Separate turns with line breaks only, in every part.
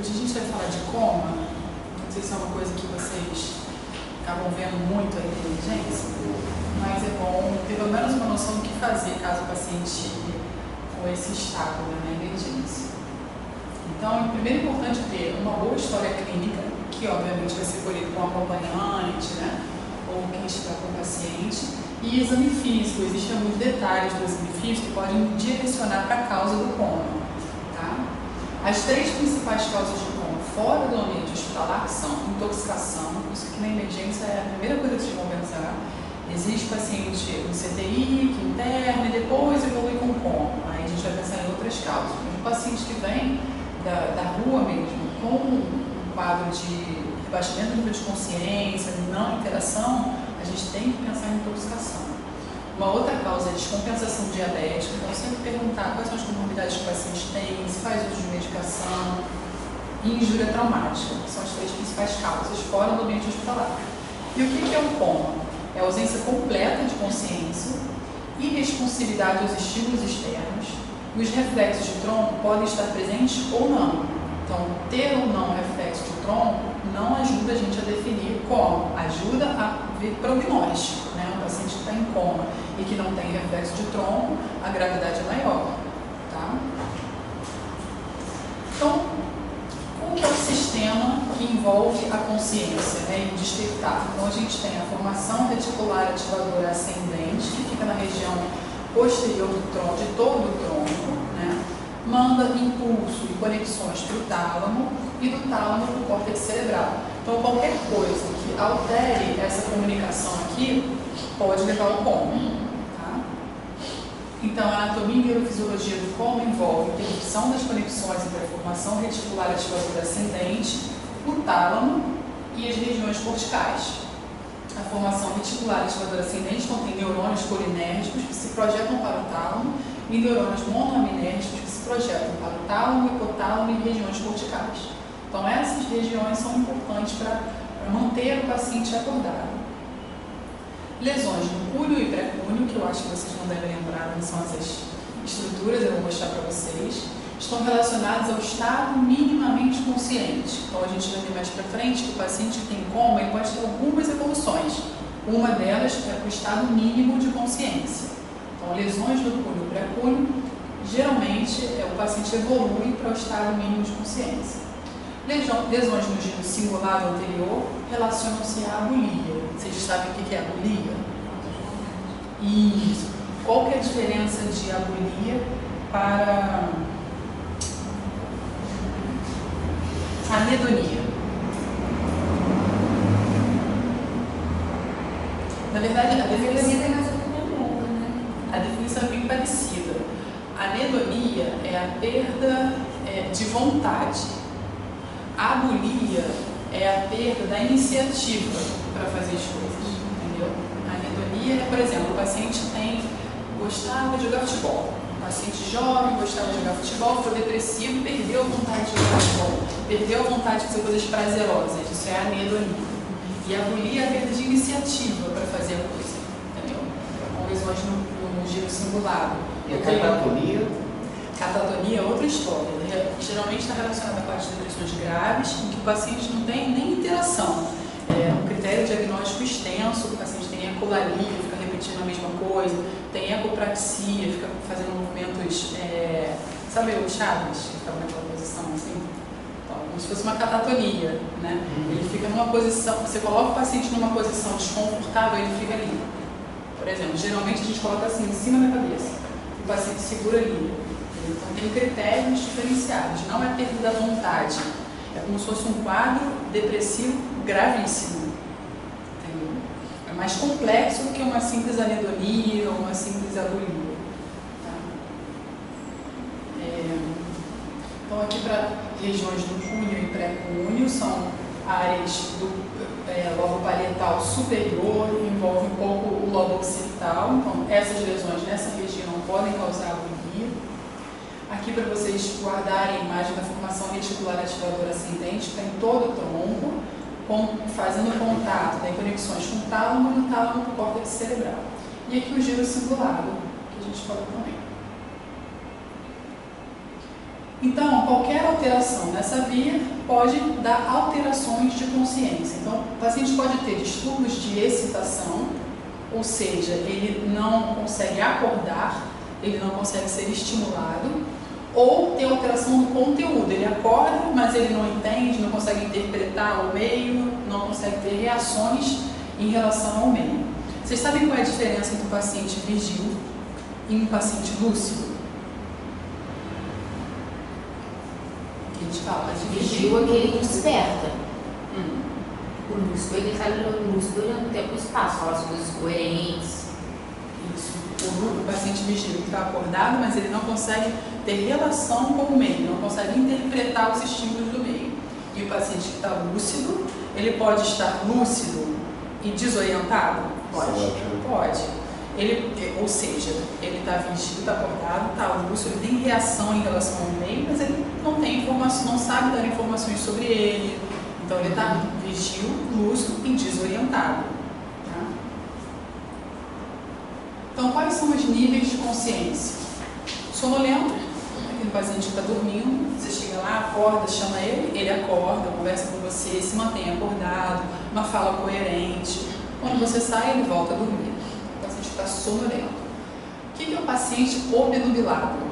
Hoje a gente vai falar de coma. Não sei se é uma coisa que vocês acabam vendo muito a inteligência, mas é bom ter pelo menos uma noção do que fazer caso o paciente chegue com esse estado, né, na emergência. Então, primeiro é importante ter uma boa história clínica, que obviamente vai ser colhido com um acompanhante, né, ou quem estiver com o paciente, e exame físico. Existem alguns detalhes do exame físico que podem direcionar para a causa do coma. Tá? As três principais causas de coma fora do ambiente hospitalar são intoxicação, isso aqui na emergência é a primeira coisa que vocês vão pensar. Existe paciente no CTI, que interna e depois evolui com coma. Aí a gente vai pensar em outras causas. Mas o paciente que vem da rua mesmo, com um quadro de rebaixamento do nível de consciência, não interação, a gente tem que pensar em intoxicação. Uma outra causa é descompensação diabética, então sempre perguntar quais são as comorbidades que o paciente tem, se faz uso de medicação, e injúria traumática, que são as três principais causas fora do ambiente hospitalar. E o que é o coma? É a ausência completa de consciência, irresponsividade aos estímulos externos, e os reflexos de tronco podem estar presentes ou não. Então, ter ou não reflexo de tronco não ajuda a gente a definir como, ajuda a ver prognóstico, né? Um paciente que está em coma e que não tem reflexo de tronco, a gravidade é maior, tá? Então, como que é o sistema que envolve a consciência, né, e despertar? Então, a gente tem a formação reticular ativadora ascendente, que fica na região posterior do tronco, de todo o tronco, né? Manda impulso e conexões para o tálamo e do tálamo para o córtex cerebral. Então, qualquer coisa que altere essa comunicação aqui pode levar ao coma. Tá? Então, a anatomia e neurofisiologia do coma envolve a interrupção das conexões entre a formação reticular ativadora ascendente, o tálamo e as regiões corticais. A formação reticular ativadora ascendente contém neurônios colinérgicos que se projetam para o tálamo e neurônios monoaminérgicos que se projetam para o tálamo, hipotálamo e regiões corticais. Então, essas regiões são importantes para manter o paciente acordado. Lesões no cúneo e pré-cúneo, que eu acho que vocês não devem lembrar, não são essas estruturas, eu vou mostrar para vocês, estão relacionadas ao estado minimamente consciente. Então, a gente vai ver mais para frente que o paciente que tem coma, ele pode ter algumas evoluções. Uma delas é para o estado mínimo de consciência. Então, lesões no cúneo e pré-cúneo, geralmente o paciente evolui para o estado mínimo de consciência. Lesões no giro singular anterior relacionam-se à abulia. Vocês sabem o que é abulia? Isso. Qual que é a diferença de abulia para anedonia? Na verdade, a definição é bem parecida. A anedonia é a perda de vontade. A abulia é a perda da iniciativa para fazer as coisas, entendeu? A anedonia é, por exemplo, o paciente gostava de jogar futebol. O paciente jovem gostava de jogar futebol, foi depressivo, perdeu a vontade de jogar futebol, perdeu a vontade de fazer coisas prazerosas. Isso é a anedonia. E a abulia é a perda de iniciativa para fazer a coisa, entendeu? Com lesões no giro singular.
E a catatonia?
Catatonia é outra história, né? Geralmente está relacionada com as depressões graves, em que o paciente não tem nem interação. É um critério diagnóstico extenso, o paciente tem ecolalia, fica repetindo a mesma coisa, tem ecopraxia, fica fazendo movimentos, sabe o Chaves, que ficava naquela posição assim? Então, como se fosse uma catatonia, né? Ele fica numa posição, você coloca o paciente numa posição desconfortável, ele fica ali. Por exemplo, geralmente a gente coloca assim, em cima da cabeça, o paciente segura ali. Então, tem critérios diferenciados, não é perda da vontade, é como se fosse um quadro depressivo gravíssimo, entendeu? É mais complexo do que uma simples anedonia ou uma simples abulia. Tá? Então, aqui para regiões do cúneo e pré-cúneo, são áreas do lobo parietal superior, envolve um pouco o lobo occipital, então essas lesões nessa região podem causar abulia. Aqui para vocês guardarem a imagem da formação reticular ativadora ascendente, está em todo o tronco, fazendo contato, tem conexões com o tálamo e o tálamo com o córtex cerebral. E aqui o giro cingulado, que a gente falou também. Então, qualquer alteração nessa via pode dar alterações de consciência. Então, o paciente pode ter distúrbios de excitação, ou seja, ele não consegue acordar, ele não consegue ser estimulado, ou ter alteração no conteúdo. Ele acorda, mas ele não entende, não consegue interpretar o meio, não consegue ter reações em relação ao meio. Vocês sabem qual é a diferença entre um paciente vigil e um paciente lúcido? A gente fala de
Vigil é aquele que desperta. O lúcido, ele está no lúcido no tempo e espaço, fala as coisas coerentes.
Isso. O paciente vigil está acordado, mas ele não consegue ter relação com o meio, não consegue interpretar os estímulos do meio. E o paciente que está lúcido, ele pode estar lúcido e desorientado? Pode. Pode. Ou seja, ele está vigil, está acordado, está lúcido, ele tem reação em relação ao meio, mas ele não tem informação, não sabe dar informações sobre ele. Então ele está vigil, lúcido e desorientado. Tá? Então, quais são os níveis de consciência? Sonolento, aquele paciente que está dormindo, você chega lá, acorda, chama ele acorda, conversa com você, se mantém acordado, uma fala coerente. Quando você sai, ele volta a dormir. O paciente está sonolento. O que é o paciente obnubilado?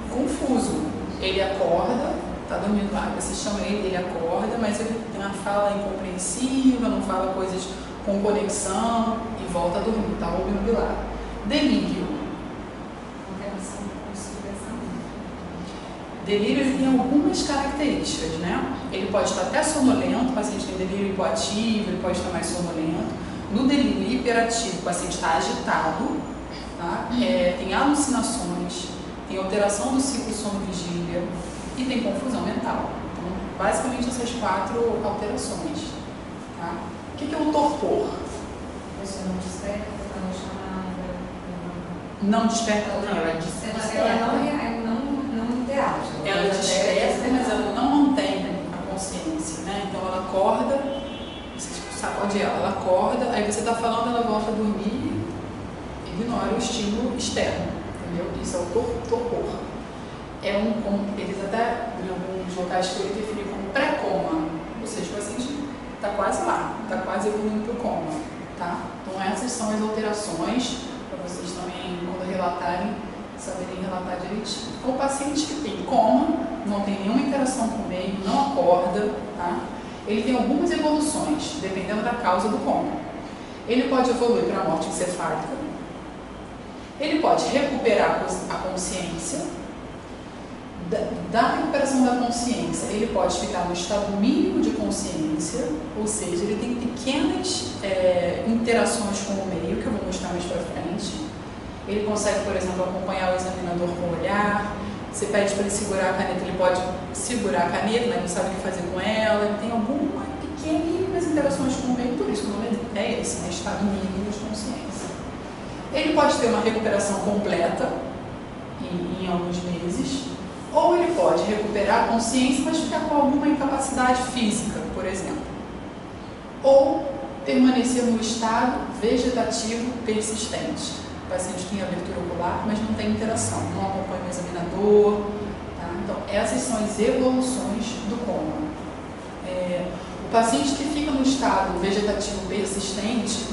Confuso. Ele acorda, está dormindo lá, você chama ele acorda, mas ele tem uma fala incompreensível, não fala coisas com conexão e volta a dormir, está obnubilado. Delírio. Delírio ele tem algumas características, né? Ele pode estar até sonolento, o paciente tem delírio hipoativo, ele pode estar mais sonolento. No delírio hiperativo, o paciente está agitado, tá? Tem alucinações, tem alteração do ciclo sono-vigília e tem confusão mental. Então, basicamente essas 4 alterações. Tá? O que é o torpor?
Você não desperta, não chamada.
Não desperta,
Ela não interage.
Ela desperta, mas ela não mantém a consciência, né? Então ela acorda, você sacode ela acorda, aí você está falando, ela volta a dormir, ignora o estímulo externo, entendeu? Isso é o torpor. Eles até, em alguns locais que ele definiu como pré-coma, ou seja, o paciente está quase lá, está quase evoluindo para o coma, tá? Então essas são as alterações, para vocês também, quando relatarem, saberem relatar direitinho. Então, o paciente que tem coma, não tem nenhuma interação com o meio, não acorda, tá? Ele tem algumas evoluções, dependendo da causa do coma. Ele pode evoluir para a morte encefálica, ele pode recuperar a consciência. Da recuperação da consciência, ele pode ficar no estado mínimo de consciência, ou seja, ele tem pequenas interações com o meio, que eu vou mostrar mais para frente. Ele consegue, por exemplo, acompanhar o examinador com o olhar. Você pede para ele segurar a caneta, ele pode segurar a caneta, mas não sabe o que fazer com ela. Ele tem algumas pequenas interações com o meio, por isso que o nome é esse, né? Estado mínimo de consciência. Ele pode ter uma recuperação completa em alguns meses, ou ele pode recuperar a consciência, mas ficar com alguma incapacidade física, por exemplo. Ou permanecer no estado vegetativo persistente. O paciente tem abertura ocular, mas não tem interação, não acompanha o examinador. Tá? Então, essas são as evoluções do coma. O paciente que fica no estado vegetativo persistente,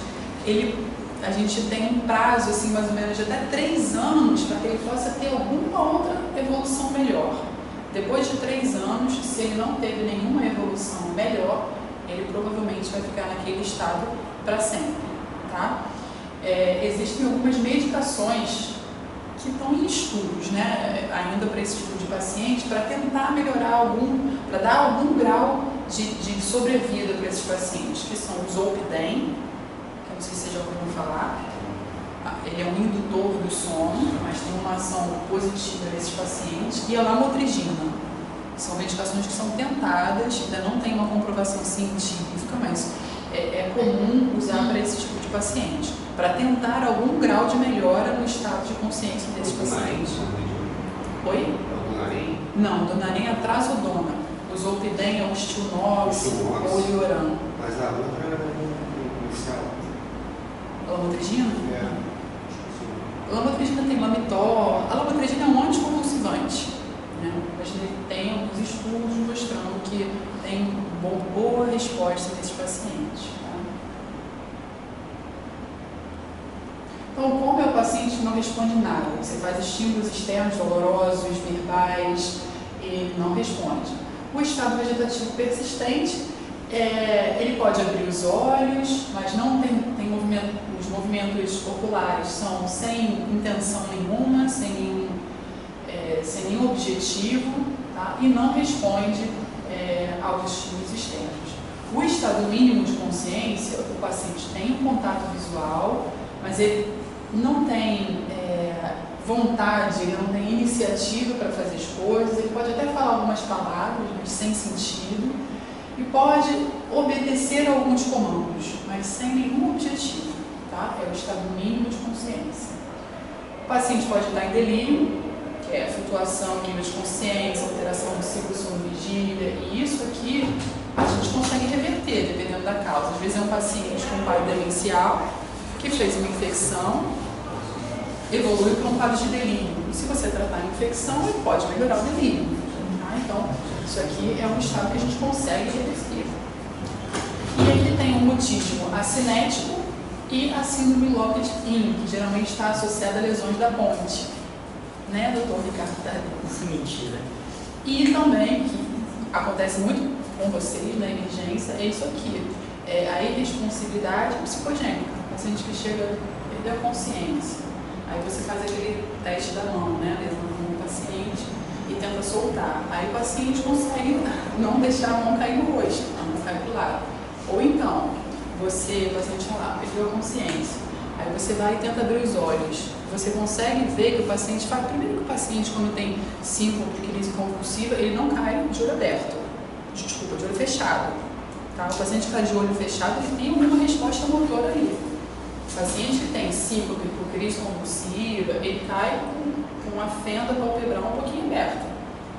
a gente tem um prazo, assim, mais ou menos de até 3 anos, para que ele possa ter alguma outra evolução melhor. Depois de 3 anos, se ele não teve nenhuma evolução melhor, ele provavelmente vai ficar naquele estado para sempre. Tá? Existem algumas medicações que estão em estudos, né, ainda para esse tipo de paciente, para tentar melhorar para dar algum grau de sobrevida para esses pacientes, que são o Zolpidem, que eu não sei se vocês já ouviram falar. Ele é um indutor do sono, mas tem uma ação positiva nesses pacientes, e a lamotrigina. São medicações que são tentadas, ainda não tem uma comprovação científica, mas é comum usar para esse tipo de paciente, para tentar algum grau de melhora no estado de consciência desses pacientes. Oi? Não, Donarém é trazodona. O Zolpidem é o Stilnox ou o Lioran.
Mas a outra é inicial.
A lamotrigina? Lamotrigina tem Lamitor. A lamotrigina é um anticonvulsivante, né? A gente tem alguns estudos mostrando que tem boa resposta nesses pacientes. Tá? Então, como o paciente não responde nada, você faz estímulos externos dolorosos, verbais, ele não responde. O estado vegetativo persistente, ele pode abrir os olhos, mas não tem movimento, os movimentos oculares são sem intenção nenhuma, sem nenhum objetivo, tá? E não responde aos estímulos externos. O estado mínimo de consciência, o paciente tem um contato visual, mas ele não tem vontade, ele não tem iniciativa para fazer as coisas, ele pode até falar algumas palavras, mas sem sentido, e pode obedecer a alguns comandos, mas sem nenhum objetivo, tá? É o estado mínimo de consciência. O paciente pode estar em delírio, que é flutuação, nível de consciência, alteração do ciclo sono-vigília, e isso aqui a gente consegue reverter, dependendo da causa. Às vezes é um paciente com quadro demencial, que fez uma infecção, evolui para um quadro de delírio. E se você tratar a infecção, ele pode melhorar o delírio. Tá? Então, isso aqui é um estado que a gente consegue reverter. E aqui tem um mutismo acinético e a síndrome Locke-Pin, que geralmente está associada a lesões da ponte. Né, doutor Ricardo Tardelli?
Mentira.
E também, que acontece muito com vocês na emergência, é isso aqui. A irresponsibilidade psicogênica. O paciente que chega a perder a consciência. Aí você faz aquele teste da mão, né? Levanta o paciente e tenta soltar. Aí o paciente consegue não deixar a mão cair no rosto, a mão cai para o lado. Ou então, o paciente lá, perdeu a consciência. Aí você vai e tenta abrir os olhos. Você consegue ver que o paciente faz. Primeiro que o paciente, quando tem síncope, crise convulsiva, ele não cai de olho aberto. Desculpa, de olho fechado. Tá? O paciente que está de olho fechado, ele tem uma resposta motora ali. O paciente que tem síncope por crise convulsiva, ele cai com uma fenda palpebral um pouquinho aberta.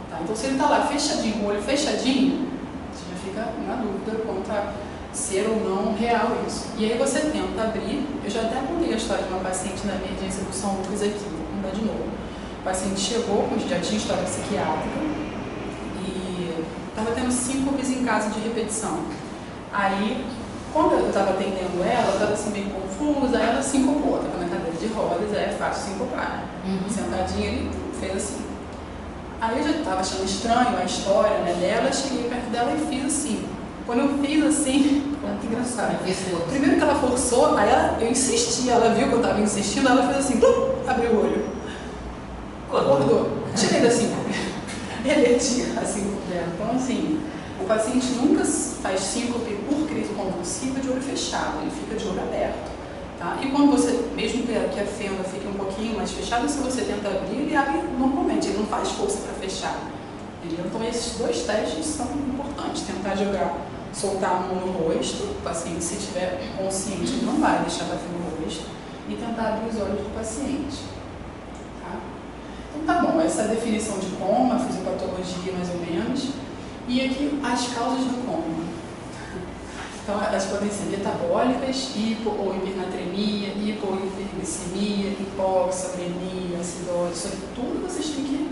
Tá? Então, se ele está lá fechadinho, com o olho fechadinho, você já fica na dúvida quanto a ser ou não real isso. E aí você tenta abrir. Eu já até contei a história de uma paciente na emergência do São Lucas aqui, vou contar de novo. O paciente chegou, já tinha história psiquiátrica e estava tendo síncopes em casa de repetição. Aí, quando eu estava atendendo ela estava assim meio confusa, aí ela sincopou, estava na cadeira de rodas, aí é fácil sincopar. Sentadinha, ele fez assim. Aí eu já estava achando estranho a história, né, dela, cheguei perto dela e fiz assim. Quando eu fiz assim, foi muito engraçado. Primeiro que ela forçou, aí eu insisti, ela viu que eu estava insistindo, ela fez assim, abriu o olho. Acordou. Tirei da síncope. Reverti a síncope dela. Então, assim, o paciente nunca faz síncope por crise convulsiva de olho fechado, ele fica de olho aberto. Tá? E quando você, mesmo que a fenda fique um pouquinho mais fechada, se você tenta abrir, ele abre normalmente, ele não faz força para fechar. Entendeu? Então, esses dois testes são importantes. Tentar soltar a mão no rosto, o paciente, se estiver consciente, ele não vai deixar bater no rosto, e tentar abrir os olhos do paciente. Tá? Então, tá bom, essa é a definição de coma, fisiopatologia mais ou menos, e aqui as causas do coma. Então, elas podem ser metabólicas, hipo ou hipernatremia, hipo ou hiperglicemia, hipoxemia, acidose, isso aqui tudo vocês têm que,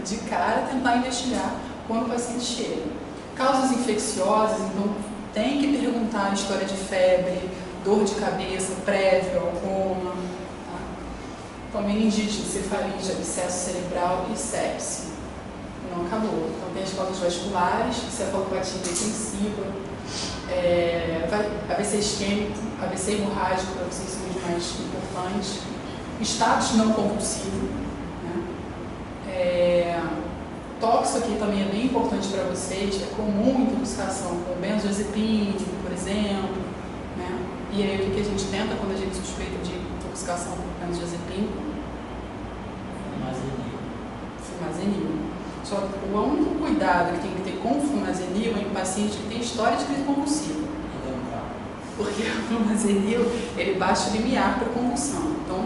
de cara, tentar investigar quando o paciente chega. Causas infecciosas, então tem que perguntar a história de febre, dor de cabeça prévio ao coma, tá? Então, meningite, encefalite, abscesso cerebral e sepse. Não acabou. Então, tem as causas vasculares, cefalopatia hipertensiva, AVC isquêmico, AVC hemorrágico, para vocês são os mais importantes, status não convulsivo, né? Tóxico aqui também é bem importante para vocês, é comum intoxicação com benzodiazepina, por exemplo, né? E aí o que a gente tenta quando a gente suspeita de intoxicação por benzodiazepina? Fumazenil. Só que o único cuidado que tem que ter com o fumazenil é em paciente que tem história de crise convulsiva. Porque o fumazenil, ele baixa o limiar para convulsão. Então,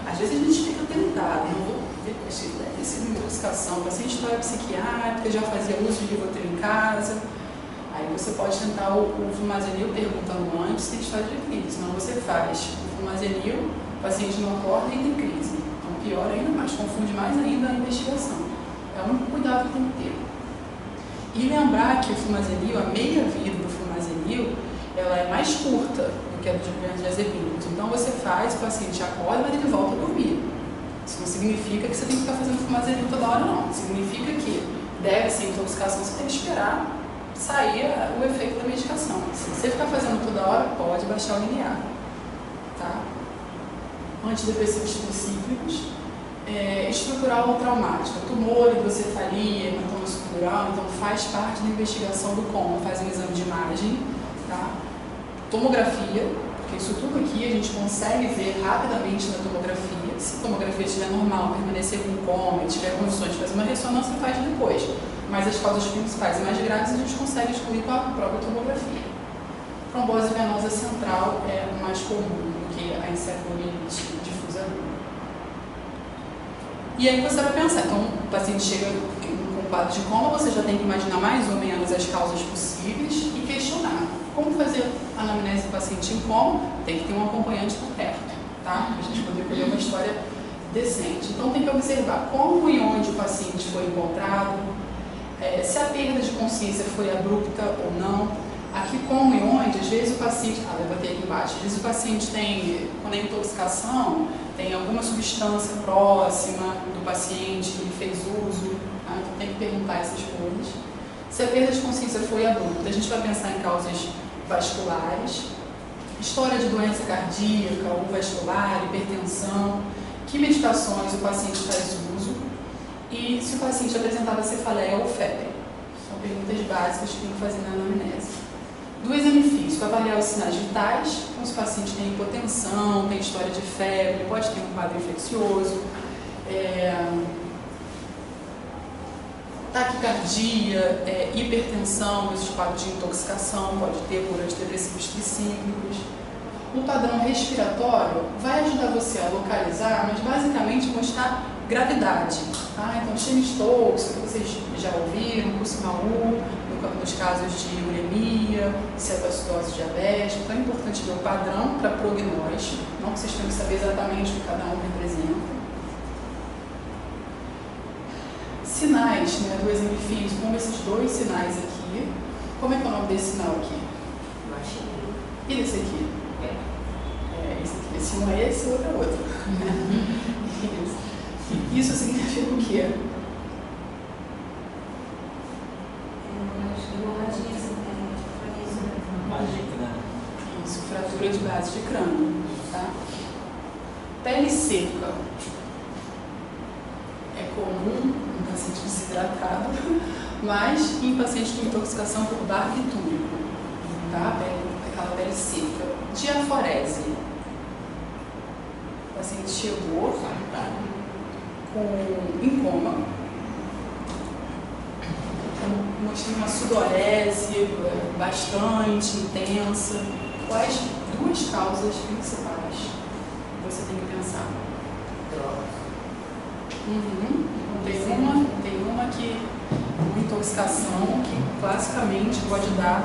às vezes a gente fica tentado, não vou ver deve ser uma intoxicação, paciente história psiquiátrica, já fazia uso de Rivotril em casa. Aí você pode tentar o fumazenil perguntando antes se tem história de crise, senão você faz o fumazenil O paciente não acorda e tem crise. Então, pior ainda mais, confunde mais ainda a investigação. É o único cuidado que tem que ter. E lembrar que o flumazenil, a meia-vida do flumazenil, ela é mais curta do que a dos benzodiazepínicos. Então, você faz, o paciente acorda, mas ele volta a dormir. Isso não significa que você tem que ficar fazendo flumazenil toda hora, não. Significa que deve ser intoxicação, você tem que esperar sair o efeito da medicação. Se você ficar fazendo toda hora, pode baixar o linear. Tá? Antidepressivos tricíclicos, estrutural ou traumática, tumor, hidrocefalia, hematoma subdural, então faz parte da investigação do coma, faz um exame de imagem, tá? Tomografia, porque isso tudo aqui a gente consegue ver rapidamente na tomografia. Se a tomografia estiver normal, permanecer com coma e tiver condições de fazer uma ressonância, faz depois. Mas as causas principais e mais graves a gente consegue excluir com a própria tomografia. Trombose venosa central é mais comum do que a encefalite difusa. E aí você vai pensar, então o paciente chega com um quadro de coma, você já tem que imaginar mais ou menos as causas possíveis e questionar. Como fazer a anamnese do paciente em coma? Tem que ter um acompanhante por perto, tá? Para a gente poder colher uma história decente. Então tem que observar como e onde o paciente foi encontrado, se a perda de consciência foi abrupta ou não. Aqui como e onde, às vezes o paciente, levantei aqui embaixo, às vezes o paciente tem, quando é intoxicação, tem alguma substância próxima do paciente que ele fez uso, tá? Então tem que perguntar essas coisas. Se a perda de consciência foi abrupta, a gente vai pensar em causas vasculares, história de doença cardíaca ou vascular, hipertensão, que medicações o paciente faz uso e se o paciente apresentava cefaleia ou febre. São perguntas básicas que tem que fazer na anamnese. Do exame físico, avaliar os sinais vitais, então se o paciente tem hipotensão, tem história de febre, pode ter um quadro infeccioso, taquicardia, hipertensão, esse quadro de intoxicação, pode ter por antidepressivos tricíclicos. O padrão respiratório vai ajudar você a localizar, mas basicamente mostrar gravidade. Tá? Então, Chemistokes, que vocês já ouviram, Kussmaul, nos casos de uremia, cetoacidose diabética. Então, é importante ver o padrão para prognóstico, não que vocês tenham que saber exatamente o que cada um representa. Sinais, do exame físico, como esses dois sinais aqui. Como é que é o nome desse sinal aqui? E desse aqui? Esse aqui. Esse um é esse, o outro é outro. Isso significa o quê? Isso, fratura de base de crânio. Tá? Pele seca. É comum em paciente desidratado, mas em paciente com intoxicação por barbitúrico. Tá? Aquela pele seca. Diaforese. O paciente chegou em coma, mostrando uma sudorese bastante intensa. Quais duas causas principais você tem que pensar? Tem uma que uma intoxicação que classicamente pode dar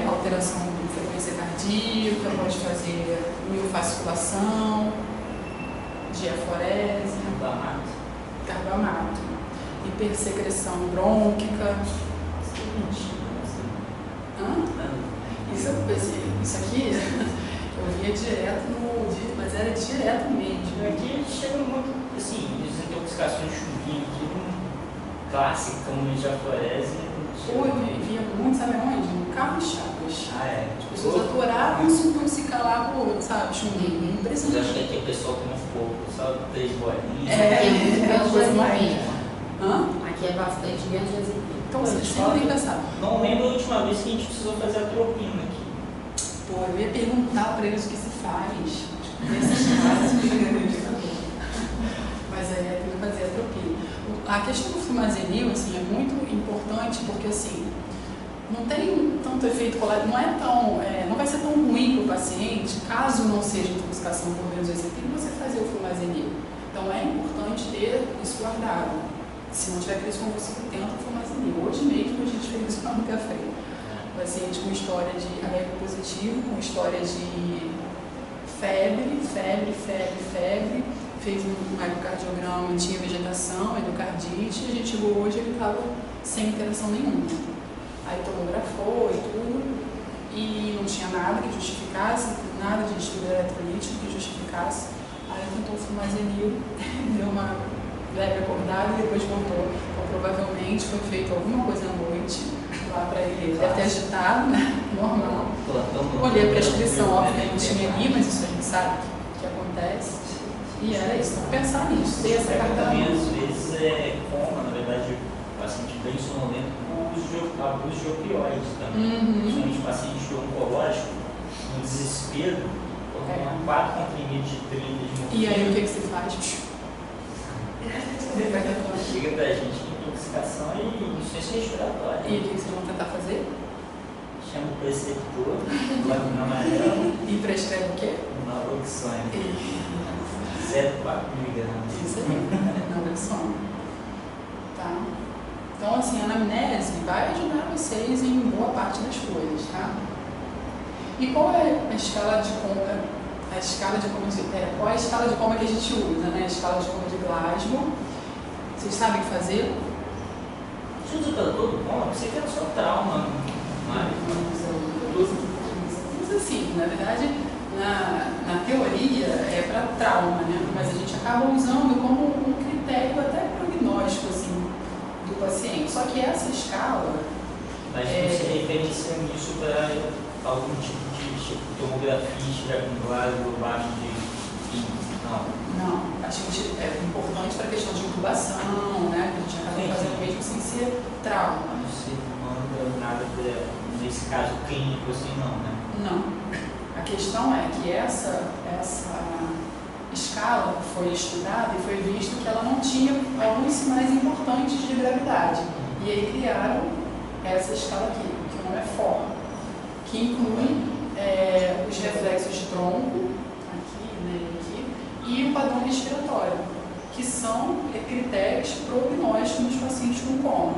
alteração de frequência cardíaca, pode fazer miofasculação, diaforese, carbamato, hipersecreção brônquica. Isso aqui eu via direto mas era direto mesmo.
Aqui chega muito, assim, desintoxicações de chuvinha, aqui clássica, como diaforese.
Eu via muito, sabe onde? No carro de chapas. As pessoas
Pô.
adoravam se intoxicar lá por, sabe, chumbinho.
Mas acho que aqui o pessoal toma pouco, só 3 bolinhas.
Aqui é bastante benzodiazepina.
Então vocês sempre têm que pensar.
Não lembro a última vez que a gente precisou fazer a atropina aqui.
Pô, eu ia perguntar para eles o que se faz. Mas aí é tudo fazer atropina. A questão do flumazenil, assim, é muito importante porque, assim, não tem tanto efeito colateral, não vai ser tão ruim para o paciente, caso não seja intoxicação por benzodiazepina, você fazer o flumazenil. Então é importante ter isso guardado. Se não tiver crise convulsiva, tenta o flumazenil. Hoje mesmo a gente fez isso lá no café. Paciente com história de HIV positivo, com história de febre, fez um ecocardiograma e tinha vegetação, endocardite, e a gente chegou hoje e ele estava sem interação nenhuma. Aí tomografou e tudo, e não tinha nada que justificasse, nada de estudo eletrolítico que justificasse. Aí tentou o fumazenil, deu uma leve acordada e depois voltou. Então provavelmente foi feito alguma coisa à noite lá para ele. Deve ter agitado, né? Normal. Olhei a prescrição, óbvio que não tinha ali, mas isso a gente sabe que acontece. E era isso, então pensar nisso, ter essa carta.
Também às vezes é coma, na verdade, o paciente bem sonolento com abuso de opioides também. Principalmente paciente oncológico, no desespero, tomando 4 comprimidos de 30 de morfina.
E aí o que você faz?
Chega pra gente de intoxicação e insuficiência respiratória.
E o que vocês vão tentar fazer?
Chama o preceptor, lâmina amarela.
E prescreve o quê?
Naloxone. 0,4 miligramas.
Isso aí, naloxone. Tá? Então, assim, a anamnese vai ajudar vocês em boa parte das coisas, tá? E qual é a escala de coma? Qual é a escala de coma que a gente usa, né? A escala de coma de Glasgow. Vocês sabem fazer?
Você usa para todo coma? Você quer o seu trauma.
Mas assim, na verdade, na teoria é para trauma, né? Mas a gente acaba usando como um critério até prognóstico, assim, do paciente. Só que essa escala...
Mas você referencia isso para algum tipo de tomografia, estiver com Glasgow baixo de 15?
Não, a gente é importante para a questão de intubação, né? Que a gente acaba fazendo mesmo sem ser trauma.
Você não manda nada nesse caso clínico assim, não, né?
Não. A questão é que essa escala foi estudada e foi visto que ela não tinha alguns sinais importantes de gravidade. E aí criaram essa escala aqui, que o nome é FOR, que inclui os reflexos de tronco, e o padrão respiratório, que são critérios prognósticos nos pacientes com coma.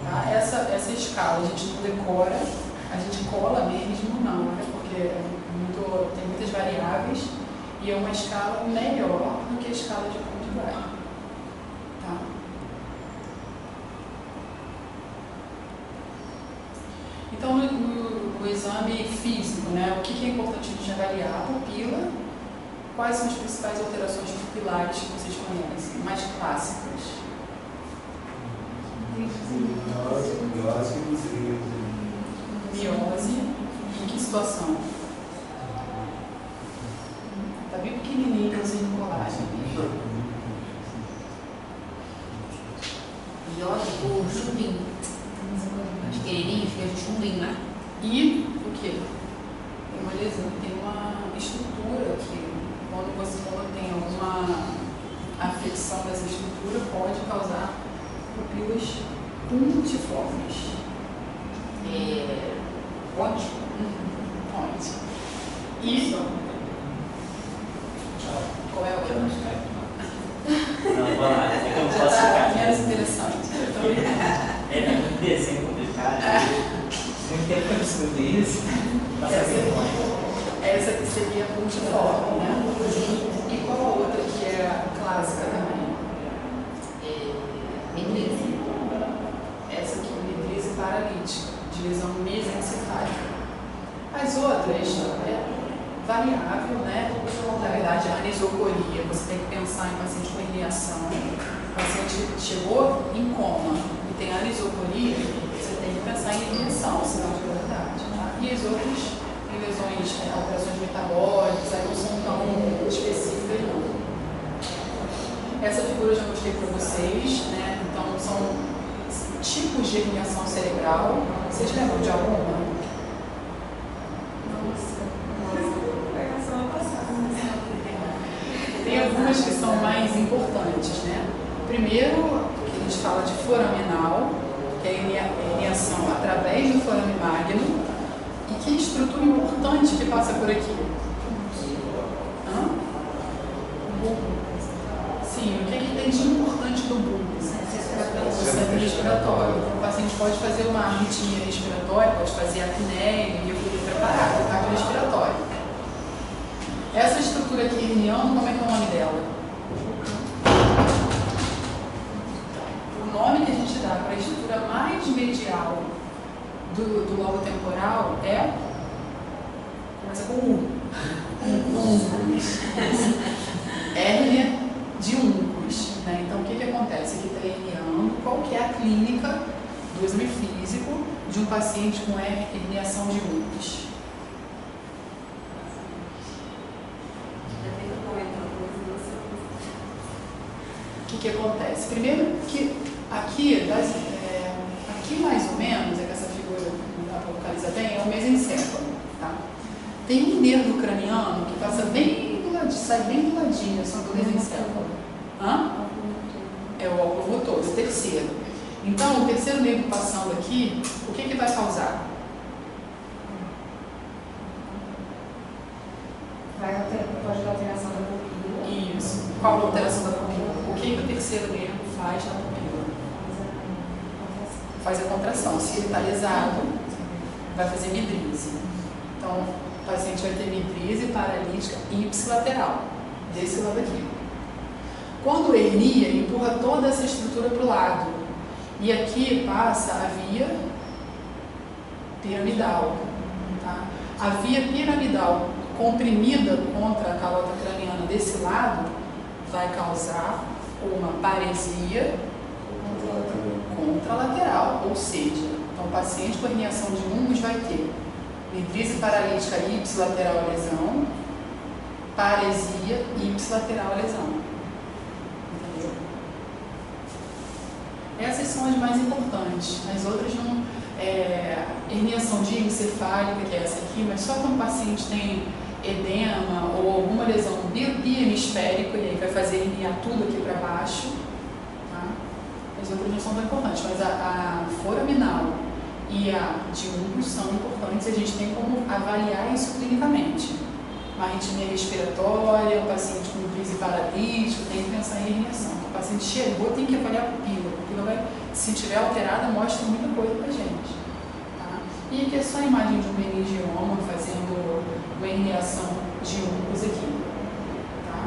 Tá? Essa escala a gente não decora, a gente cola mesmo, não, né? Porque tem muitas variáveis e é uma escala melhor do que a escala de coma de Glasgow. Tá? Então, no exame físico, né, o que é importante a gente avaliar? A pupila. Quais são as principais alterações pupilares que vocês conhecem, mais clássicas? Miose. Em que situação? Está bem pequenininho assim no colágeno.
Miose ou chumbinho. Os pequenininhos que é chumbinho, né?
E o quê? Tem uma lesão, tem uma estrutura aqui. Quando tem alguma afecção dessa estrutura, pode causar pupilas puntiformes.
Ponte?
Ponte. E qual é o que eu não sei?
Não, vou lá, é que eu não posso ficar.
Menos interessante.
É muito desenho complicado. Muito tempo que eu estudei isso.
Essa que seria a puntiforme, né? E qual a outra que é a clássica também?
Medrise.
Essa aqui é medrise paralítica, de lesão mesencefálica. As outras é variável, né? Na verdade, a anisocoria, você tem que pensar em paciente com herniação. O paciente chegou em coma e tem anisocoria, você tem que pensar em herniação, sinal de gravidade. Tá? E as outras tem lesões, alterações metabólicas, aí não são tão específicas não. Essa figura eu já mostrei para vocês, né? Então são tipos de herniação cerebral. Vocês lembram de alguma? Tem algumas que são mais importantes, né? Primeiro, que a gente fala de foramenal, que é a herniação através do forame magno. E que estrutura importante que passa por aqui? O bulbo. Sim, o que tem de importante no bulbo? O centro respiratório. Então, o paciente pode fazer uma arritmia respiratória, pode fazer apneia e eu poder preparar o cardiorrespiratório. Essa estrutura herniando, como é que é o nome dela? O nome que a gente dá para a estrutura mais medial do lobo temporal é, começa com U, uncus. Hérnia de uncus, né? Então o que acontece? Aqui está herniando. Qual que é a clínica do exame físico de um paciente com herniação de uncus? O que acontece? Primeiro que aqui mais ou menos, é que essa figura não dá para localizar bem, é o mesencéfalo, tá? Tem um nervo craniano que passa bem do ladinho, sai bem do ladinho, só do mesencéfalo. Hã? É o oculomotor, o terceiro. Então, o terceiro nervo passando aqui, o que vai causar?
Pode dar alteração da pupila.
Isso. Qual a alteração da pupila? O que o terceiro nervo faz na pupila? Faz a contração. Se ele está lesado, vai fazer midrise. Então, o paciente vai ter midrise paralítica ipsilateral, desse lado aqui. Quando hernia, empurra toda essa estrutura para o lado. E aqui passa a via piramidal. Tá? A via piramidal comprimida contra a calota craniana desse lado vai causar uma paresia contralateral, ou seja, então, o paciente com herniação de uncus vai ter midrise paralítica ipsilateral lesão, paresia ipsilateral lesão. Entendeu? Essas são as mais importantes. As outras não. Herniação diencefálica, que é essa aqui, mas só quando o paciente tem edema ou alguma lesão biemisférica, e aí vai fazer herniar tudo aqui para baixo. Tá? As outras não são tão importantes, mas a foraminal e a de uncus são importantes e a gente tem como avaliar isso clinicamente. Uma arritmia respiratória, o paciente com crise paralítica, tem que pensar em herniação. O paciente chegou, tem que avaliar a pupila. A pupila vai, se tiver alterada, mostra muita coisa pra gente. Tá? E aqui é só a imagem de um meningioma fazendo uma herniação de uncus aqui. Tá?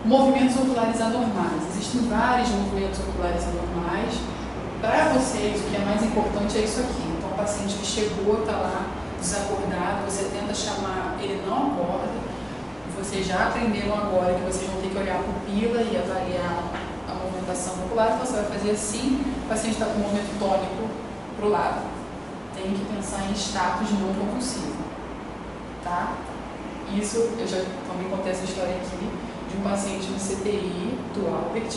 Movimentos oculares anormais. Existem vários movimentos oculares anormais. Para vocês, o que é mais importante é isso aqui. Então, o paciente que chegou, está lá desacordado, você tenta chamar, ele não acorda. Vocês já aprenderam agora que vocês vão ter que olhar a pupila e avaliar a movimentação ocular. Então, você vai fazer assim, o paciente está com o movimento tônico para o lado. Tem que pensar em status não convulsivo. Tá? Isso, eu já também contei essa história aqui, de um paciente no CTI do Albert,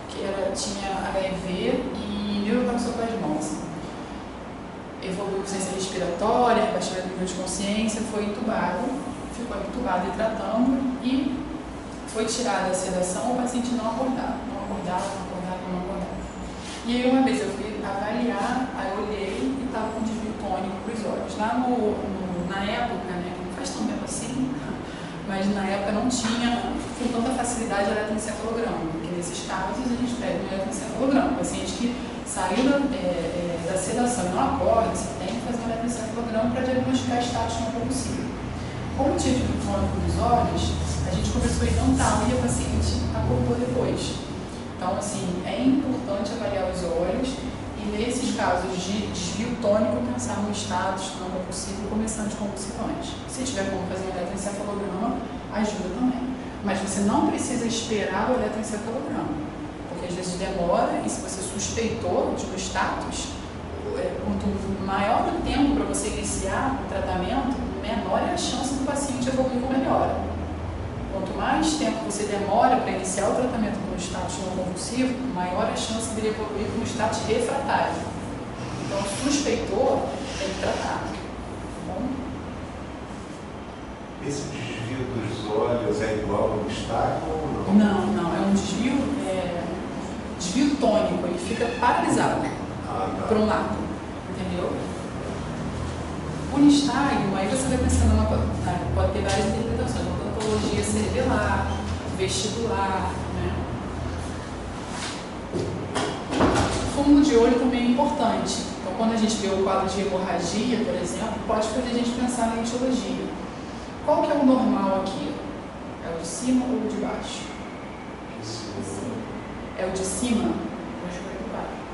que tinha HIV e neurotoxoplasmose. Evoluiu com ciência respiratória, rebaixamento do nível de consciência, foi entubado, ficou entubado e tratando e foi tirada a sedação, o paciente não acordava. E aí uma vez eu fui avaliar, aí eu olhei e estava com desvio tônico para os olhos. Lá na época, né, não faz tão tempo assim, mas na época não tinha com tanta facilidade eletroencefalograma, porque nesses casos a gente pede um eletroencefalograma. O paciente que saiu da sedação e não acorda, você tem que fazer um eletroencefalograma para diagnosticar status não convulsivo. Como tinha desvio tônico dos olhos, a gente começou a tentar e a paciente acordou depois. Então, assim, é importante avaliar os olhos e, nesses casos de desvio tônico, pensar no status não convulsivo, começando de convulsivante. Se tiver como fazer um eletroencefalograma, ajuda também. Mas você não precisa esperar o eletroencefalograma, porque às vezes demora e se você suspeitou de um status, quanto maior o tempo para você iniciar o tratamento, menor é a chance do paciente evoluir com melhora. Quanto mais tempo você demora para iniciar o tratamento com um status não convulsivo, maior a chance dele evoluir com um status refratário. Então, suspeitou, tem que tratar. Tá bom?
Esse desvio dos olhos é igual ao nistagmo ou não?
Não. É um desvio tônico. Ele fica paralisado por um lado. Entendeu? O nistagmo, aí você vai pensando, pode ter várias interpretações. Odontologia cerebelar, vestibular, né? Fundo de olho também é importante. Então, quando a gente vê o quadro de hemorragia, por exemplo, pode fazer a gente pensar na etiologia. Qual que é o normal aqui? É o de cima ou o de baixo? É o de cima?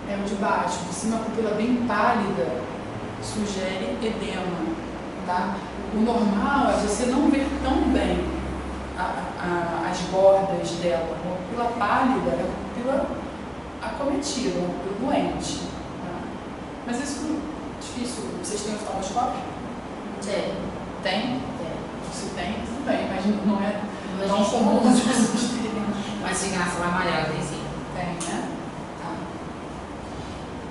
É o de baixo. De cima a pupila bem pálida sugere edema, tá? O normal é você não ver tão bem as bordas dela. Uma pupila pálida é uma pupila acometida, uma pupila doente. Tá? Mas isso é difícil. Vocês têm oftalmoscópio? Tem? Se tem, tudo bem, mas não é tão comum as pessoas terem.
Mas se graça vai amarela, tem sim.
Tem, né? Tá.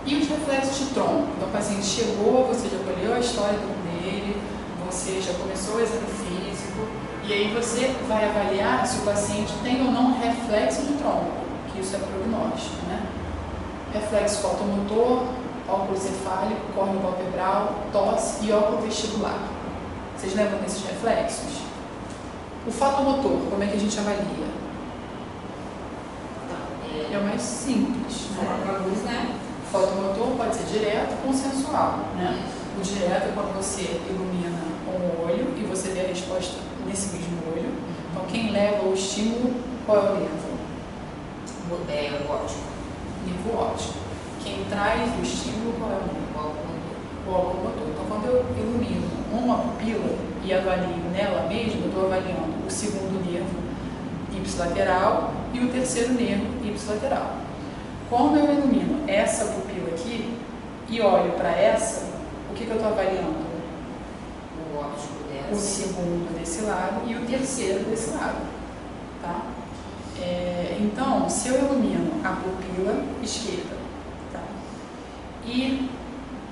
E os reflexos de tronco? Então o paciente chegou, você já colheu a história dele, você já começou o exame físico, e aí você vai avaliar se o paciente tem ou não reflexo de tronco, que isso é prognóstico, né? Reflexo fotomotor, óculo cefálico, córneo palpebral, tosse e óculo vestibular. Vocês lembram desses reflexos? O fotomotor, como é que a gente avalia? É o mais simples.
Coloca a luz, né?
O fotomotor pode ser direto ou consensual, né? O direto é quando você ilumina um olho e você vê a resposta nesse mesmo olho. Então, quem leva o estímulo, qual é o nervo?
É o óptico.
Nervo óptico. Quem traz o estímulo, qual é o nervo? O oculomotor. Então, quando eu ilumino uma pupila e avalio nela mesma, eu estou avaliando o segundo nervo ipsilateral e o terceiro nervo ipsilateral. Quando eu ilumino essa pupila aqui e olho para essa, o que eu estou avaliando?
O óptico dela.
O segundo desse lado e o terceiro desse lado. Tá? Então, se eu ilumino a pupila esquerda, tá? E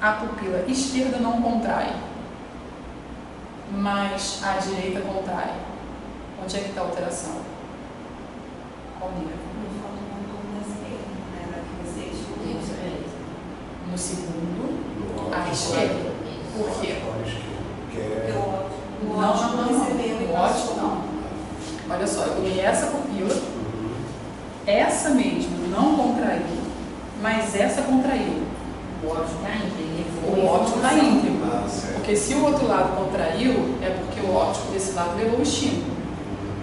a pupila esquerda não contrai, mas a direita contrai, onde é que está a alteração? Qual nervo? No segundo, à esquerda. Por quê? Não. O óptico não. Olha só, eu peguei essa pupila, essa mesmo não contraiu, mas essa contraiu.
O óptico está íntegro.
O óptico está íntegro. Porque se o outro lado contraiu, é porque o óptico desse lado levou o estímulo.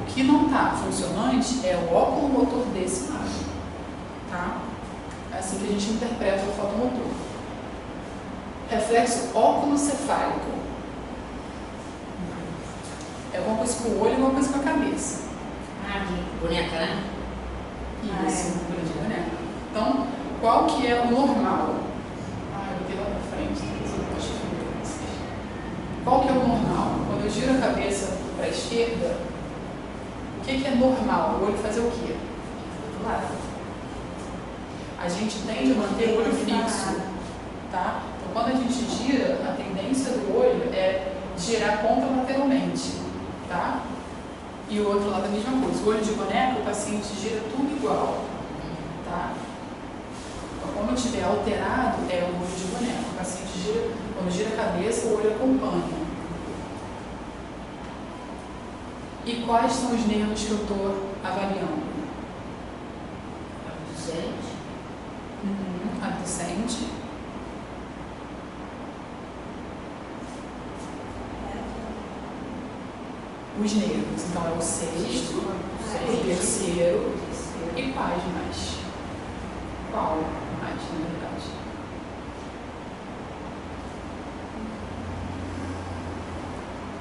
O que não está funcionante é o oculomotor desse lado. Tá? É assim que a gente interpreta o fotomotor. Reflexo óculocefálico. É alguma coisa com o olho e alguma coisa com a cabeça.
De boneca, né?
Isso, de boneca. Então, qual que é o normal? Eu botei lá na frente, qual que é o normal? Quando eu giro a cabeça para a esquerda, o que é normal? O olho fazer o quê? A gente tende a manter o olho fixo, tá? Então, quando a gente gira, a tendência do olho é girar contralateralmente, tá? E o outro lado a mesma coisa. O olho de boneca, o paciente gira tudo igual, tá? Então, quando estiver alterado, é o olho de boneca. O paciente gira, quando gira a cabeça, o olho acompanha. E quais são os nervos que eu estou avaliando?
Abducente.
Abducente. Os nervos, então é o sexto, o terceiro e quais mais? Qual mais, na verdade?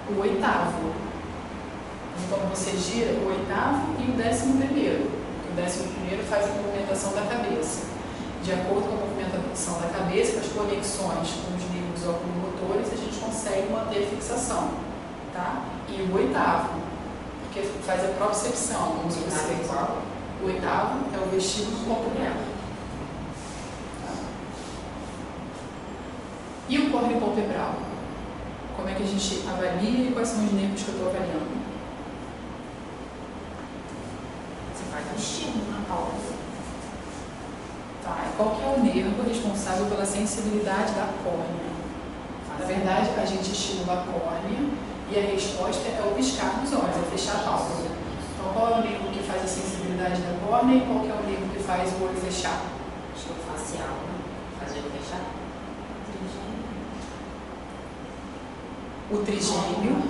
O oitavo. Então você gira o oitavo e o 11º. O 11º faz a movimentação da cabeça. De acordo com a movimentação da cabeça, com as conexões com os nervos oculomotores, a gente consegue manter a fixação. Tá? E o oitavo, porque faz a propriocepção, vamos dizer qual. O oitavo é o vestíbulo palpebral. Tá? E o córneo palpebral? Como é que a gente avalia e quais são os nervos que eu estou avaliando?
Você faz um estímulo na pálpebra.
Tá, e qual que é o nervo responsável pela sensibilidade da córnea? Na verdade, a gente estimula a córnea e a resposta é o piscar dos olhos, é fechar a pálpebra. Então, qual é o nervo que faz a sensibilidade da córnea e qual que é o nervo que faz o olho fechar?
Acho que é o facial, né? Fazer o fechar.
O trigêmeo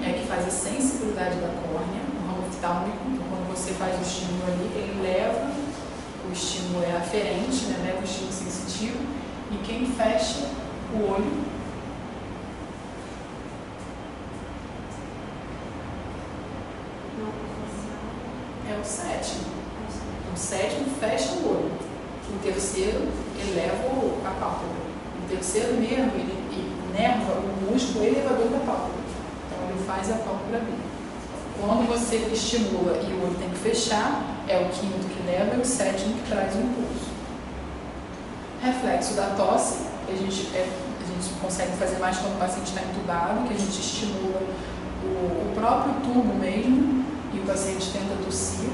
é que faz a sensibilidade da córnea, o ramo oftálmico. Então, quando você faz o estímulo ali, ele leva, o estímulo é aferente, né? Leva o estímulo sensitivo, e quem fecha o olho é o sétimo. O sétimo fecha o olho. O terceiro eleva a pálpebra. O terceiro nervo, ele inerva o músculo elevador da pálpebra. Então ele faz a pálpebra abrir. Quando você estimula e o olho tem que fechar, é o quinto que leva e o sétimo que traz o impulso. Reflexo da tosse, a gente consegue fazer mais quando o paciente está entubado, que a gente estimula o próprio tubo mesmo e o paciente tenta tossir.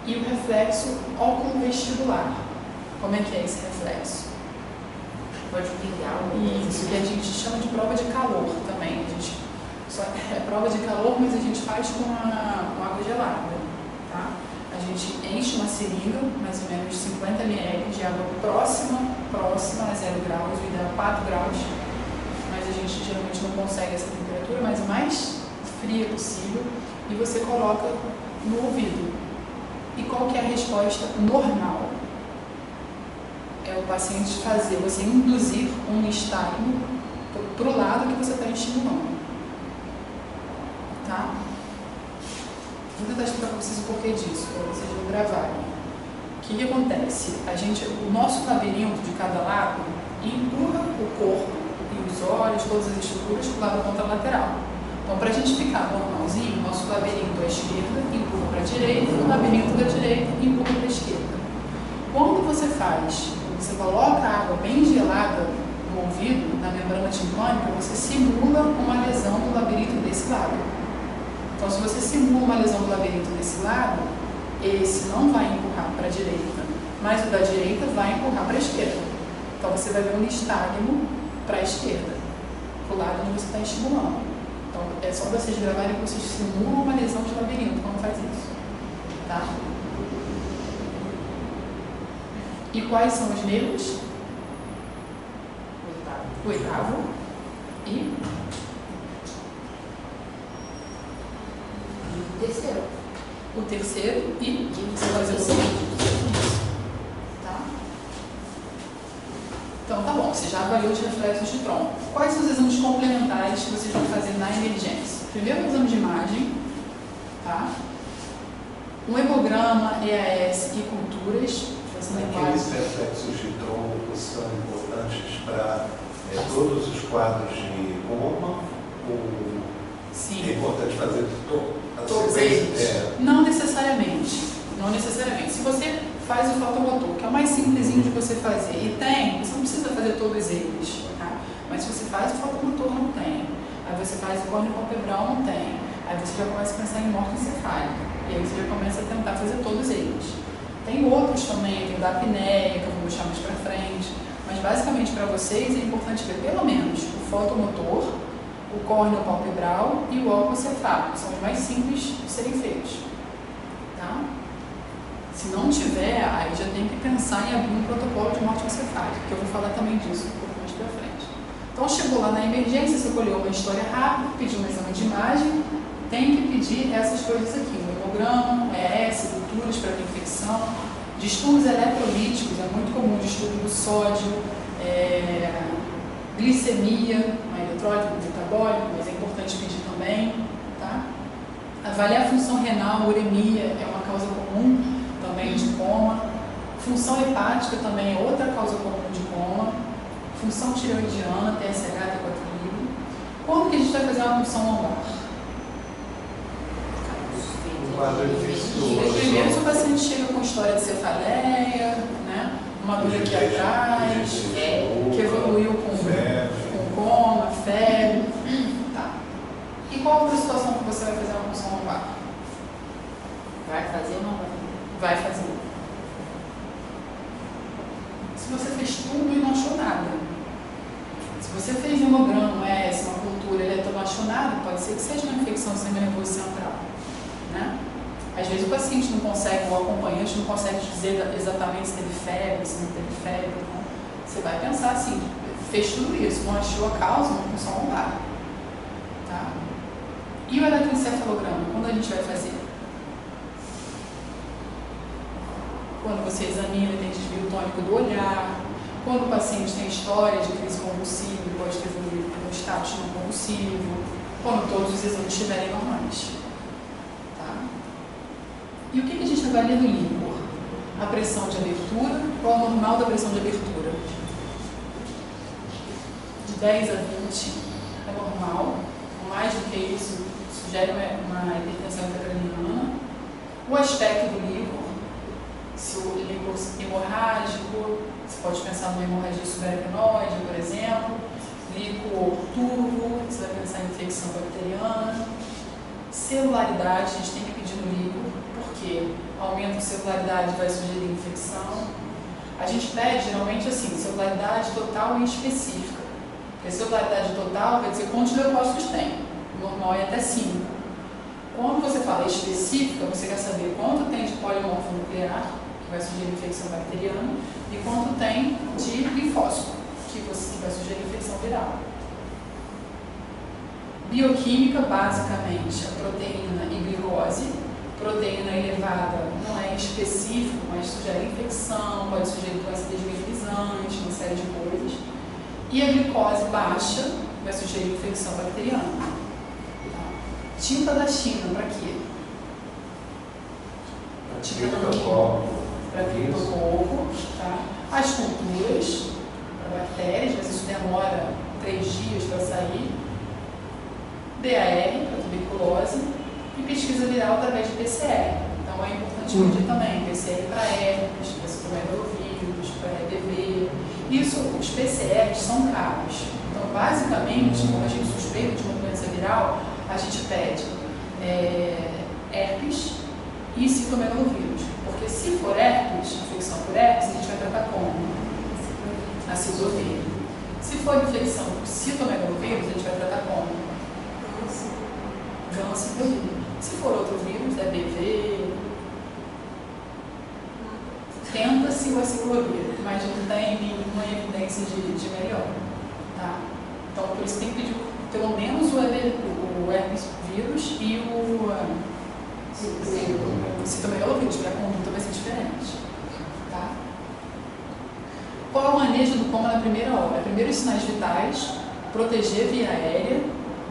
E o reflexo óculo-vestibular. Como é que é esse reflexo?
Pode pingar o
Isso, que a gente chama de prova de calor também. A gente só é prova de calor, mas a gente faz com água gelada, tá? A gente enche uma seringa, mais ou menos 50 ml de água próxima a 0 graus, o ideal é 4 graus, mas a gente geralmente não consegue essa temperatura, mas o mais fria possível, e você coloca no ouvido. E qual que é a resposta normal? É o paciente fazer, você induzir um nistagmo para o lado que você está estimulando. Tá? Vou tentar explicar para vocês o porquê disso, para vocês não gravarem. O que acontece? O nosso labirinto de cada lado empurra o corpo e os olhos, todas as estruturas, para o lado contralateral. Então, para a gente ficar normalzinho, o nosso labirinto à esquerda empurra para a direita, o labirinto da direita empurra para a esquerda. Quando você coloca a água bem gelada no ouvido, na membrana timpânica, você simula uma lesão do labirinto desse lado. Então, se você simula uma lesão do labirinto desse lado, esse não vai empurrar para a direita, mas o da direita vai empurrar para a esquerda. Então, você vai ver um nistagmo para a esquerda, para o lado onde você está estimulando. Então, é só vocês gravarem que vocês simulam uma lesão de labirinto quando faz isso. Tá? E quais são os nervos? O oitavo. E
o terceiro.
O terceiro e você vai fazer o seguinte. Tá? Então, tá bom. Você já avaliou os reflexos de tronco. Quais são os exames complementares que vocês vão fazer na emergência? Primeiro, o exame de imagem. Tá? Um hemograma, EAS e culturas.
Aqueles reflexos de tronco são importantes para todos os quadros de coma?
Sim.
É importante fazer
todos eles? Não necessariamente. Não necessariamente. Se você faz o fotomotor, que é o mais simplesinho de você fazer, e você não precisa fazer todos eles. Tá? Mas se você faz o fotomotor, não tem. Aí você faz o córneo palpebral, não tem. Aí você já começa a pensar em morte encefálica. E aí você já começa a tentar fazer todos eles. Tem outros também, tem o da apneia, que eu vou mostrar mais pra frente. Mas basicamente para vocês é importante ver pelo menos o fotomotor, o córneo palpebral e o óculo cefálico, que são os mais simples de serem feitos. Tá? Se não tiver, aí já tem que pensar em abrir um protocolo de morte encefálica, que eu vou falar também disso um pouco mais pra frente. Então chegou lá na emergência, você colheu uma história rápida, pediu um exame de imagem, tem que pedir essas coisas aqui, um hemograma, ES, culturas para ver infecção, distúrbios eletrolíticos, é muito comum o distúrbio do sódio, glicemia, eletrólito, metabólico, mas é importante pedir também, tá? Avaliar a função renal, uremia é uma causa comum também de coma, função hepática também é outra causa comum de coma, função tireoidiana, TSH, T4-hidro. Quando que a gente vai fazer uma função lombar? Primeiro, se o paciente chega com história de cefaleia, né, uma dor aqui atrás, que evoluiu com coma, febre. Tá. E qual outra situação que você vai fazer uma punção lombar?
Vai fazer ou não vai?
Vai fazer. Se você fez tudo e não achou nada. Se você fez hemograma, uma cultura, ele não achou nada, pode ser que seja uma infecção do sistema nervoso central. Né? Às vezes o paciente não consegue, o acompanhante não consegue dizer exatamente se teve febre, se não teve febre. Então, você vai pensar assim, fez tudo isso, não achou a causa, uma punção lombar. Tá? E o eletroencefalograma, quando a gente vai fazer? Quando você examina e tem desvio tônico do olhar, quando o paciente tem história de crise convulsiva, pode ter evoluído para um status não convulsivo, quando todos os exames estiverem normais. Tá? E o que a gente avalia no líquor? A pressão de abertura, qual é o normal da pressão de abertura? De 10 a 20 é normal, mais do que isso sugere uma hipertensão intracraniana. O aspecto do líquor, se o líquor hemorrágico, você pode pensar numa hemorragia subaracnoide, por exemplo, líquor turvo, você vai pensar em infecção bacteriana. Celularidade, a gente tem que pedir no líquor, porque aumento de celularidade vai sugerir infecção. A gente pede geralmente assim, celularidade total e específica. Porque a celularidade total vai dizer quantos leucócitos tem. O normal é até 5. Quando você fala específica, você quer saber quanto tem de polimorfo nuclear, que vai sugerir infecção bacteriana, e quanto tem de linfócito, que vai sugerir infecção viral. Bioquímica, basicamente, a proteína e glicose. Proteína elevada não é específico, mas sugere infecção, pode sugerir doença desmineralizante, uma série de coisas. E a glicose baixa vai sugerir infecção bacteriana. Tá? Tinta da China, para quê? Tinta da para criptococo, tá? As culturas para bactérias, mas isso demora 3 dias para sair. DAR para tuberculose e pesquisa viral através de PCR. Então é importante medir também PCR para herpes, para citomegalovírus, para EBV. Isso, os PCRs são caros. Então, basicamente, quando a gente suspeita de uma doença viral, a gente pede herpes e citomegalovírus. Porque se for herpes, infecção por herpes, a gente vai tratar como? Acidovírus. Se for infecção por citomegalovírus, a gente vai tratar como? Ganciclovírus. Se for outro vírus, é BV. Tenta-se o aciclovir, mas não tem nenhuma evidência de melhor. Tá? Então, por isso tem que pedir pelo menos o herpes vírus e o citomegalovírus, porque a conduta vai ser diferente. Tá? Qual é o manejo do coma na primeira hora? Primeiro, os sinais vitais, proteger via aérea,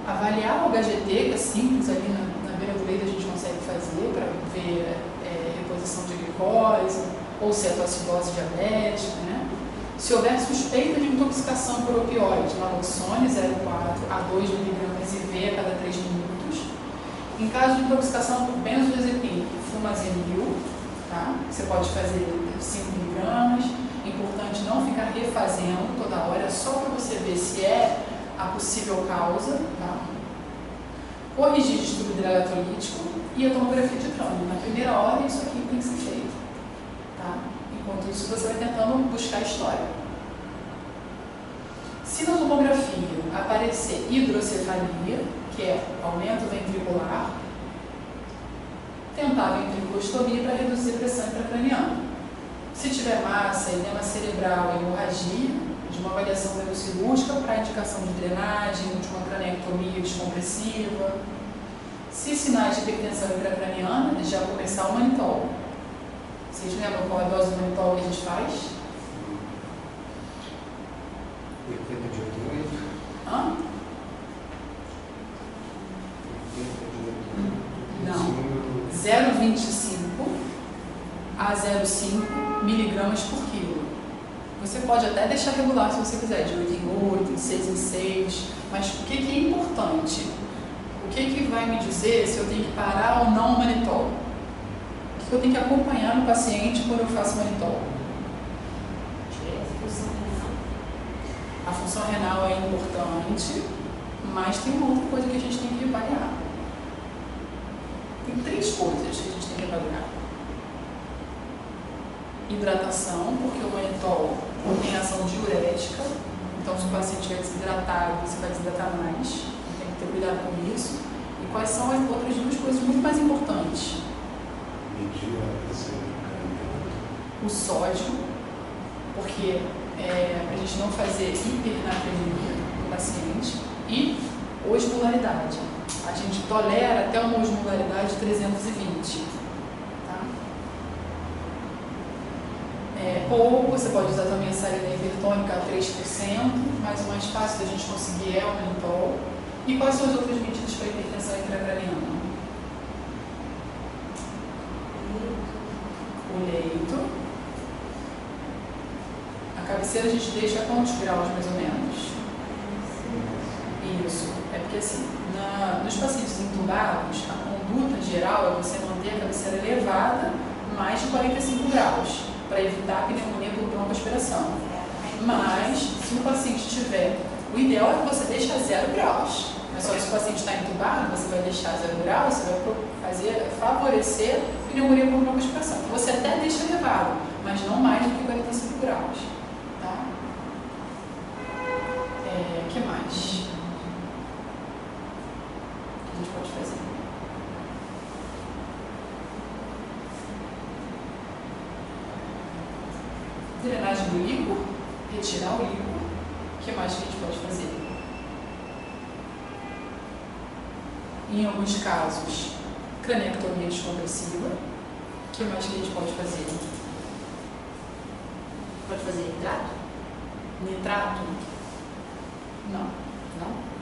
avaliar o HGT, que é simples, ali na beira do leito a gente consegue fazer para ver reposição de glicose, ou cetoacidose diabética, né? Se houver suspeita de intoxicação por opioide, naloxone 0,4 a 2 mg IV a cada 3 minutos. Em caso de intoxicação por benzodiazepina, flumazenil, tá? Você pode fazer 5 mg. Importante não ficar refazendo toda hora, só para você ver se é a possível causa, tá? Corrigir distúrbio eletrolítico e a tomografia de trânsito. Na primeira hora, isso aqui tem que ser feito. Tá? Enquanto isso, você vai tentando buscar a história. Se na tomografia aparecer hidrocefalia, que é aumento ventricular, tentar ventriculostomia para reduzir a pressão intracraniana. Se tiver massa, edema cerebral, hemorragia, de uma avaliação neurocirúrgica para indicação de drenagem, de uma cranectomia descompressiva. Se sinais de hipertensão intracraniana, já começar o manitol. Vocês lembram qual é a dose do manitol que a gente faz?
80 de 88.
Hã?
80 de 88.
Não. 0,25 a 0,5 miligramas por quilo. Você pode até deixar regular se você quiser, de 8 em 8, de 6 em 6, mas o que é importante? O que vai me dizer se eu tenho que parar ou não o manitol? O que eu tenho que acompanhar no paciente quando eu faço manitol? A função renal é importante, mas tem uma outra coisa que a gente tem que avaliar. Tem 3 coisas que a gente tem que avaliar. Hidratação, porque o manitol tem ação diurética, então se o paciente estiver desidratado, você vai desidratar mais, tem que ter cuidado com isso. E quais são as outras 2 coisas muito mais importantes?
Medir a pressão.
O sódio, porque para a gente não fazer hipernatremia no paciente, e osmolaridade. A gente tolera até uma osmolaridade de 320. Tá? Ou você pode usar também a salina hipertônica a 3%, mas o mais fácil da gente conseguir é o mannitol. E quais são as outras medidas para hipertensão intracraniana? O leito. A cabeceira a gente deixa a quantos graus, mais ou menos? Isso. É porque assim, nos pacientes intubados, a conduta geral é você manter a cabeceira elevada mais de 45 graus, para evitar a pneumonia por broncoaspiração. Mas, se o paciente tiver, o ideal é que você deixe a 0 graus. Mas só que se o paciente está entubado, você vai deixar 0 graus, você vai favorecer a pneumonia por broncoaspiração. Então, você até deixa elevado, mas não mais do que 45 graus. Tá? O que mais? A gente pode fazer. Drenagem do líquor, retirar o líquor. O que mais que a gente pode fazer? Em alguns casos, cranectomia descompressiva. O que mais que a gente pode fazer?
Pode fazer nitrato?
Nitrato? Não.
Não?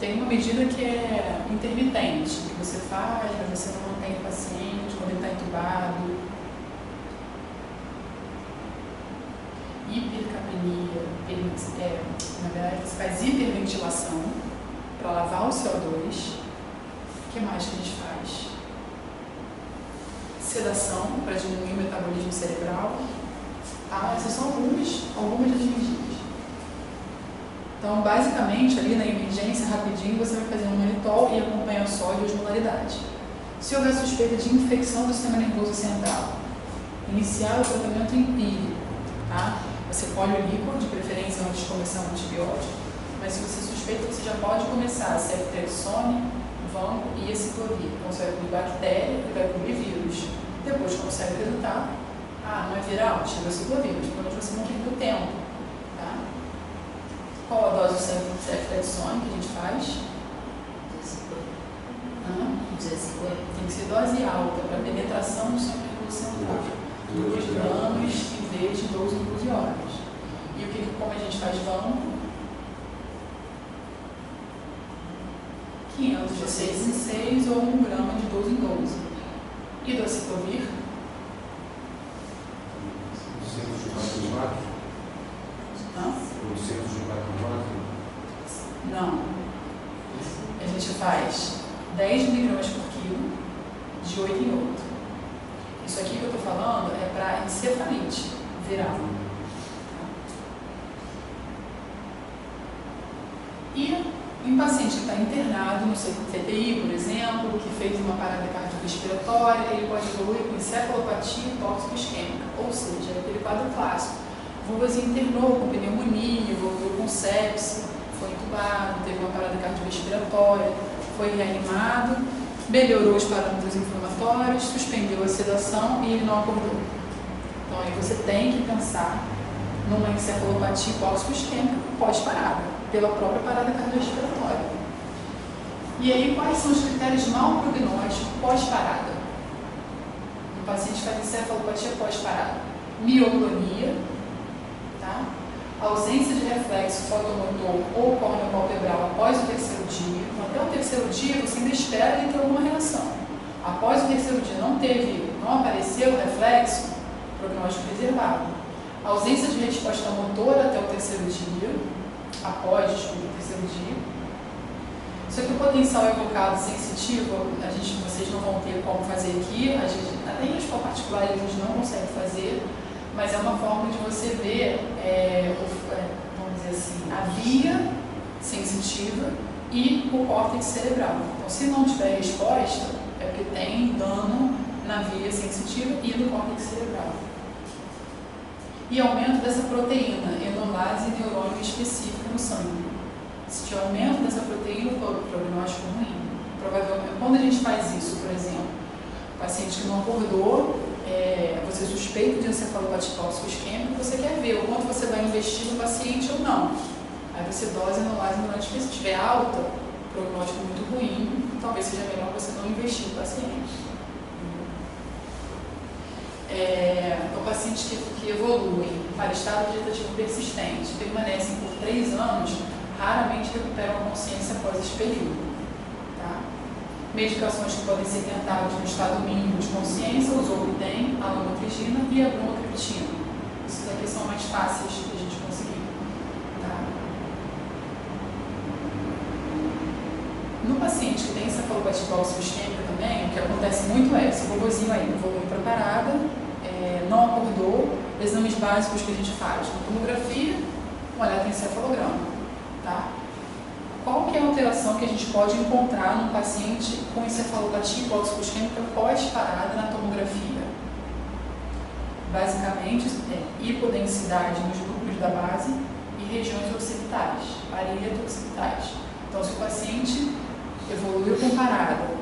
Tem uma medida que é intermitente, que você faz, mas você não mantém o paciente quando ele está entubado. Hipercapnia, na verdade, você faz hiperventilação para lavar o CO2. O que mais que a gente faz? Sedação para diminuir o metabolismo cerebral. Essas são algumas das medidas. Então, basicamente, ali na emergência, rapidinho, você vai fazer um mannitol e acompanhar só de osmolaridade. Se houver suspeita de infecção do sistema nervoso central, iniciar o tratamento empírico, tá? Você colhe o líquor, de preferência antes de começar o antibiótico, mas se você suspeita, você já pode começar a ceftriaxone, vanco e aciclovir. Então, você vai cobrir bactéria e vai cobrir vírus. Depois, quando sai o resultado, não é viral, tira o aciclovir, mas pelo menos você não perdeu tempo. Tá? Qual a dose do ceftriaxone que a gente faz?
250.
Tem que ser dose alta para penetração do sistema nervoso central. 2 gramas em vez de 12 em 12 horas. E como a gente faz vanco? 500 de 6 em 6 ou 1 grama de 12 em 12. E do aciclovir?
200 de macromato?
Não?
200 de macromato?
Não. A gente faz 10 miligramas por quilo, de 8 em 8. Isso aqui que eu estou falando é para encefalite viral. E em paciente que está internado no CTI, por exemplo, que fez uma parada cardiorrespiratória, ele pode evoluir com encefalopatia tóxico-isquêmica, ou seja, é aquele quadro clássico. O vulvozinho internou com pneumonia, evoluiu com sepse, foi entubado, teve uma parada cardiorrespiratória, foi reanimado, melhorou os parâmetros inflamatórios, suspendeu a sedação e ele não acordou. Então aí você tem que pensar numa encefalopatia tóxico-isquêmica pós-parada, pela própria parada cardiorrespiratória. E aí quais são os critérios de mau prognóstico pós-parada? Um paciente faz encefalopatia pós-parada. Mioclonia, tá? Ausência de reflexo fotomotor ou córneo-palpebral após o 3º dia. Até o 3º dia você ainda espera ele ter alguma reação. Após o 3º dia não apareceu o reflexo, prognóstico reservado. Ausência de resposta motora até o 3º dia, após o 3º dia. Só que o potencial evocado sensitivo, vocês não vão ter como fazer aqui, até em hospital particular a gente não consegue fazer, mas é uma forma de você ver, vamos dizer assim, a via sensitiva e o córtex cerebral. Então, se não tiver resposta, é porque tem dano na via sensitiva e no córtex cerebral. E aumento dessa proteína, enolase neurônio específica no sangue. Se tiver aumento dessa proteína, o prognóstico ruim. Provavelmente, quando a gente faz isso, por exemplo, paciente que não acordou, você suspeita de encefalopatia tóxico-isquêmica, você quer ver o quanto você vai investir no paciente ou não. Aí você dose anular estimulante, se estiver alta, prognóstico muito ruim, talvez seja melhor você não investir no paciente. O paciente que evolui para estado vegetativo persistente, permanecem por 3 anos, raramente recuperam a consciência após esse período. Tá? Medicações que podem ser tentadas no estado mínimo de consciência, o zolpidem, a lamotrigina e a bromocriptina. Esses aqui são mais fáceis de a gente conseguir. Tá? No paciente que tem encefalopatia tóxico-isquêmica também, o que acontece muito é esse robozinho aí, evolui para parada, não acordou, exames básicos que a gente faz na tomografia, um eletroencefalograma. Tá? Qual que é a alteração que a gente pode encontrar num paciente com encefalopatia tóxico-isquêmica pós-parada na tomografia? Basicamente, hipodensidade nos grupos da base e regiões occipitais, parieto occipitais. Então, se o paciente evoluiu com parada,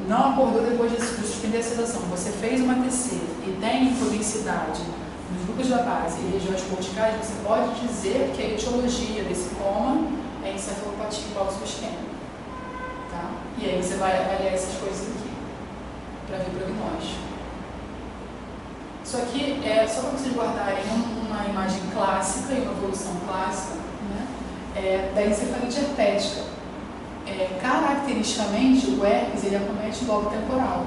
não acordou depois de suspender a sedação, você fez uma TC e tem hipodensidade nos grupos da base e regiões corticais, você pode dizer que a etiologia desse coma é encefalopatia tóxico-isquêmica. Tá? E aí você vai avaliar essas coisas aqui para ver o prognóstico. Isso aqui é só para vocês guardarem uma imagem clássica e uma evolução clássica, né, da encefalite herpética. Caracteristicamente, o herpes ele acomete o lobo temporal.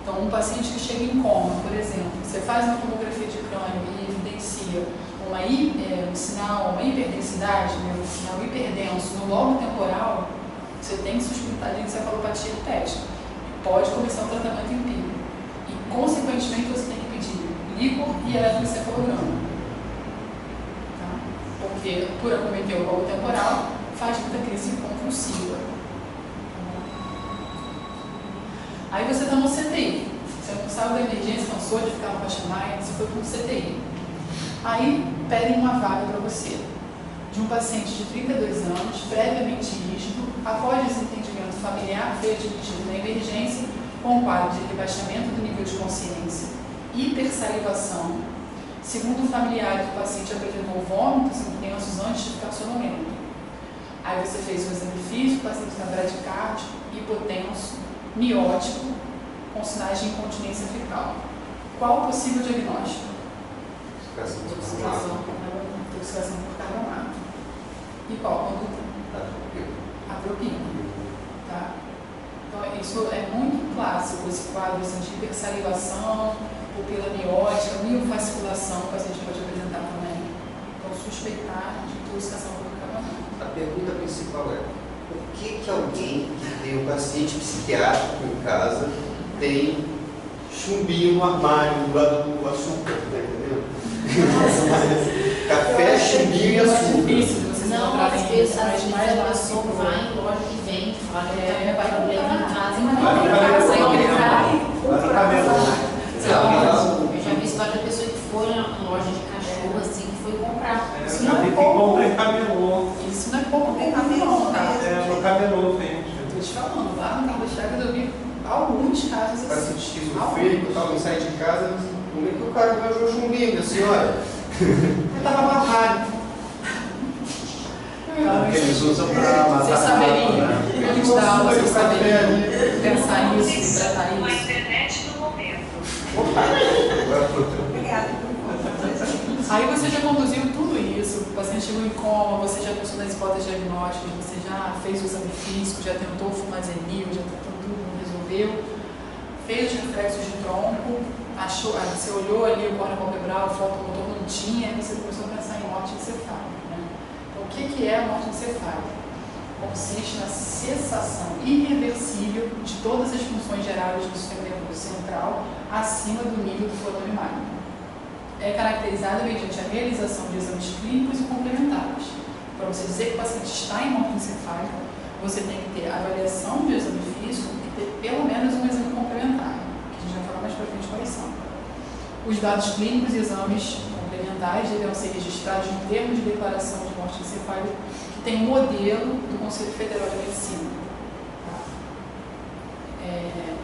Então, um paciente que chega em coma, por exemplo, você faz uma tomografia de crânio e evidencia um sinal, uma hiperdensidade, um sinal hiperdenso no lobo temporal, você tem que suspeitar de encefalopatia herpética. Pode começar o tratamento empírico. E, consequentemente, você tem que pedir líquor e eletroencefalograma. Tá? Porque, por acometer o lobo temporal, faz muita crise convulsiva. Aí você está no CTI, você não saiu da emergência, cansou de ficar no Pachamai, você foi para o CTI. Aí pedem uma vaga para você, de um paciente de 32 anos, previamente rígido, após desentendimento familiar, foi admitido na emergência com quadro de rebaixamento do nível de consciência, hipersalivação. Segundo o familiar, o paciente apresentou vômitos intensos antes de ficar sonolento. Aí você fez um exame físico, o paciente está bradicárdico, hipotenso, miótico, com sinais de incontinência fecal. Qual o possível diagnóstico? Intoxicação por carbonato. E qual a conduta? Atropina. Tá? Então, isso é muito clássico, esse quadro assim, de hipersalivação, pupila miótica, miofasculação, o paciente pode apresentar também. Então, suspeitar de intoxicação por carbonato.
A pergunta principal é: por que alguém que tem um paciente psiquiátrico em casa tem chumbinho no armário do lado do açúcar, tá entendendo? Café, chumbinho e açúcar.
Não, às vezes a pessoa vai em loja que vende, fala que vai problema em casa, eu já vi história da pessoa que foi na loja de cachorro assim, que foi comprar.
Isso não é pouco.
Isso
não é pouco tem camelô, tá?
No camelô tem.
Tô te falando, lá no Carlos Chagas eu vi alguns casos assim.
Paciente esquizofrênico, tal, não sai de casa, como é que o cara vai jogar chumbinho, minha senhora?
Eu tava no armário.
Porque eles usam para matar.
Vocês saberiam, antes da aula, vocês saberiam pensar nisso e tratar
Uma
isso.
internet no momento.
Obrigada.
Aí você já conduziu tudo isso, o paciente chegou em coma, você já pensou nas hipóteses diagnósticas, você já fez o exame físico, já tentou fumazenil, já tentou tudo, não resolveu, fez os reflexos de tronco, achou, você olhou ali o córneo palpebral, o fotomotor não tinha, aí você começou a pensar em morte encefálica. O que é a morte encefálica? Consiste na cessação irreversível de todas as funções gerais do sistema nervoso central acima do nível do fluxo mágico. É caracterizada mediante a realização de exames clínicos e complementares. Para você dizer que o paciente está em morte encefálica, você tem que ter avaliação de exame físico e ter pelo menos um exame complementar, que a gente vai falar mais para frente quais são. Os dados clínicos e exames complementares deverão ser registrados no termo de declaração de morte encefálica, que tem um modelo do Conselho Federal de Medicina. Tá?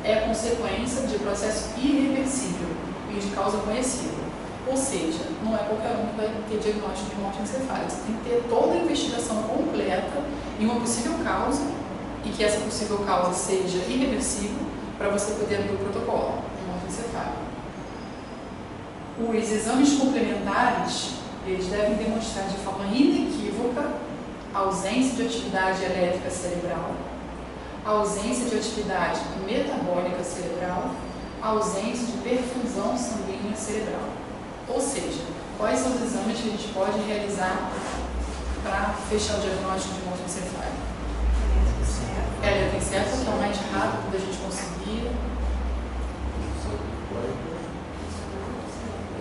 é consequência de processo irreversível e de causa conhecida. Ou seja, não é qualquer um que vai ter diagnóstico de morte encefálica. Você tem que ter toda a investigação completa em uma possível causa e que essa possível causa seja irreversível para você poder abrir o protocolo de morte encefálica. Os exames complementares, eles devem demonstrar de forma inequívoca a ausência de atividade elétrica cerebral, a ausência de atividade metabólica cerebral, a ausência de perfusão sanguínea cerebral. Ou seja, quais são os exames que a gente pode realizar para fechar o diagnóstico de morte encefálica? Eletroencefalo, que é o mais rápido da gente conseguir.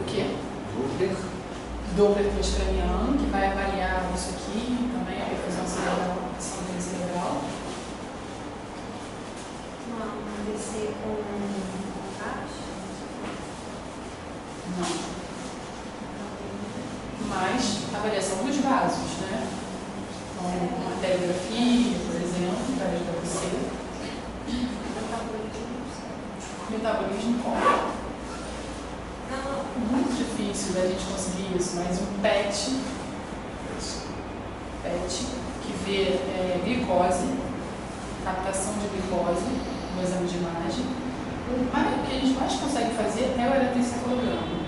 O quê? Doppler transcraniano, que vai avaliar isso aqui, também a perfusão cerebral, sanguínea cerebral.
Não, descer com caixa?
Não. Mas avaliação dos vasos, né? Então, uma telegrafia, por exemplo, para ajudar você. Metabolismo como? Muito difícil da gente conseguir isso, mas um PET que vê glicose, captação de glicose no exame de imagem. O que a gente mais consegue fazer é o eletroencefalograma.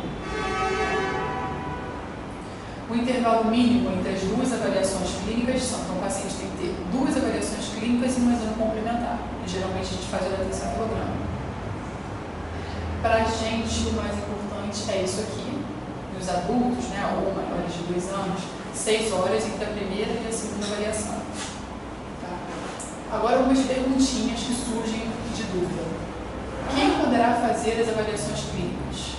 O intervalo mínimo entre as duas avaliações clínicas são, então o paciente tem que ter duas avaliações clínicas e um exame complementar. E geralmente a gente faz o eletroencefalograma. Para a gente, o mais importante é isso aqui. Nos adultos, né, ou maiores de 2 anos, 6 horas entre a primeira e a segunda avaliação. Tá? Agora, algumas perguntinhas que surgem de dúvida. Quem poderá fazer as avaliações clínicas?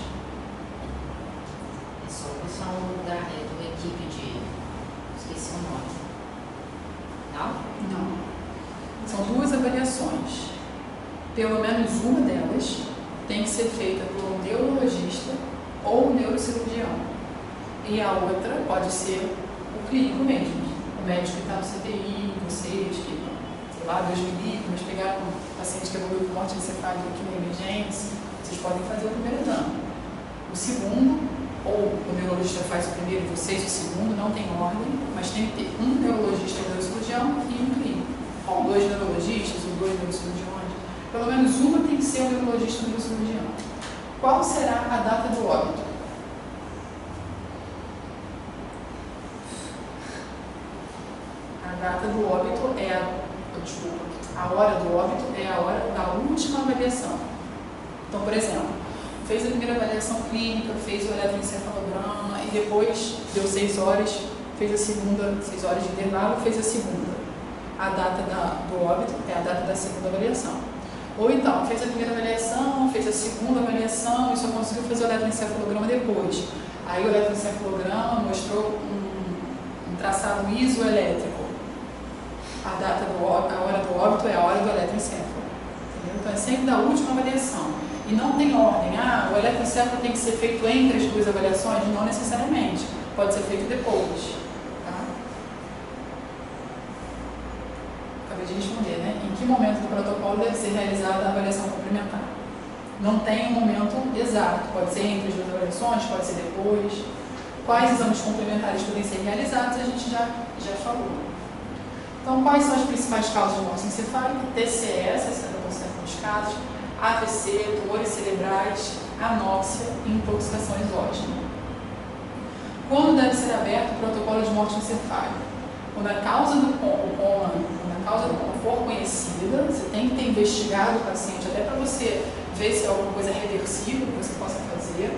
É só o pessoal da equipe de... esqueci o nome. Não?
Não. São 2 avaliações. Pelo menos uma delas tem que ser feita por um neurologista ou um neurocirurgião. E a outra pode ser o clínico mesmo. O médico que está no CTI, vocês que, sei lá, Deus me livre, mas pegaram um paciente que evoluiu com morte encefálica aqui na emergência, vocês podem fazer o primeiro exame. O segundo, ou o neurologista faz o primeiro e vocês o segundo, não tem ordem, mas tem que ter um neurologista ou neurocirurgião e um clínico. Ou 2 neurologistas ou 2 neurocirurgiões. Pelo menos uma tem que ser um neurologista ou neurocirurgião. Qual será a data do óbito? A data do óbito é a hora do óbito é a hora da última avaliação. Então, por exemplo, fez a primeira avaliação clínica, fez o eletroencefalograma e depois deu 6 horas, fez a segunda, 6 horas de intervalo, fez a segunda. A data do óbito é a data da segunda avaliação. Ou então, fez a primeira avaliação, fez a segunda avaliação e só conseguiu fazer o eletroencefalograma depois. Aí o eletroencefalograma mostrou um traçado isoelétrico. A hora do óbito é a hora do eletroencefalo. Entendeu? Então é sempre da última avaliação. E não tem ordem. O eletroencefalo tem que ser feito entre as 2 avaliações? Não necessariamente. Pode ser feito depois. Tá? Acabei de responder, né? Em que momento do protocolo deve ser realizada a avaliação complementar? Não tem um momento exato. Pode ser entre as 2 avaliações, pode ser depois. Quais exames complementares podem ser realizados? A gente já falou. Então, quais são as principais causas de morte encefálica? TCE, 60% dos casos, AVC, tumores cerebrais, anóxia e intoxicação exógena. Quando deve ser aberto o protocolo de morte encefálica? Quando a causa do coma for conhecida, você tem que ter investigado o paciente até para você ver se é alguma coisa reversível que você possa fazer.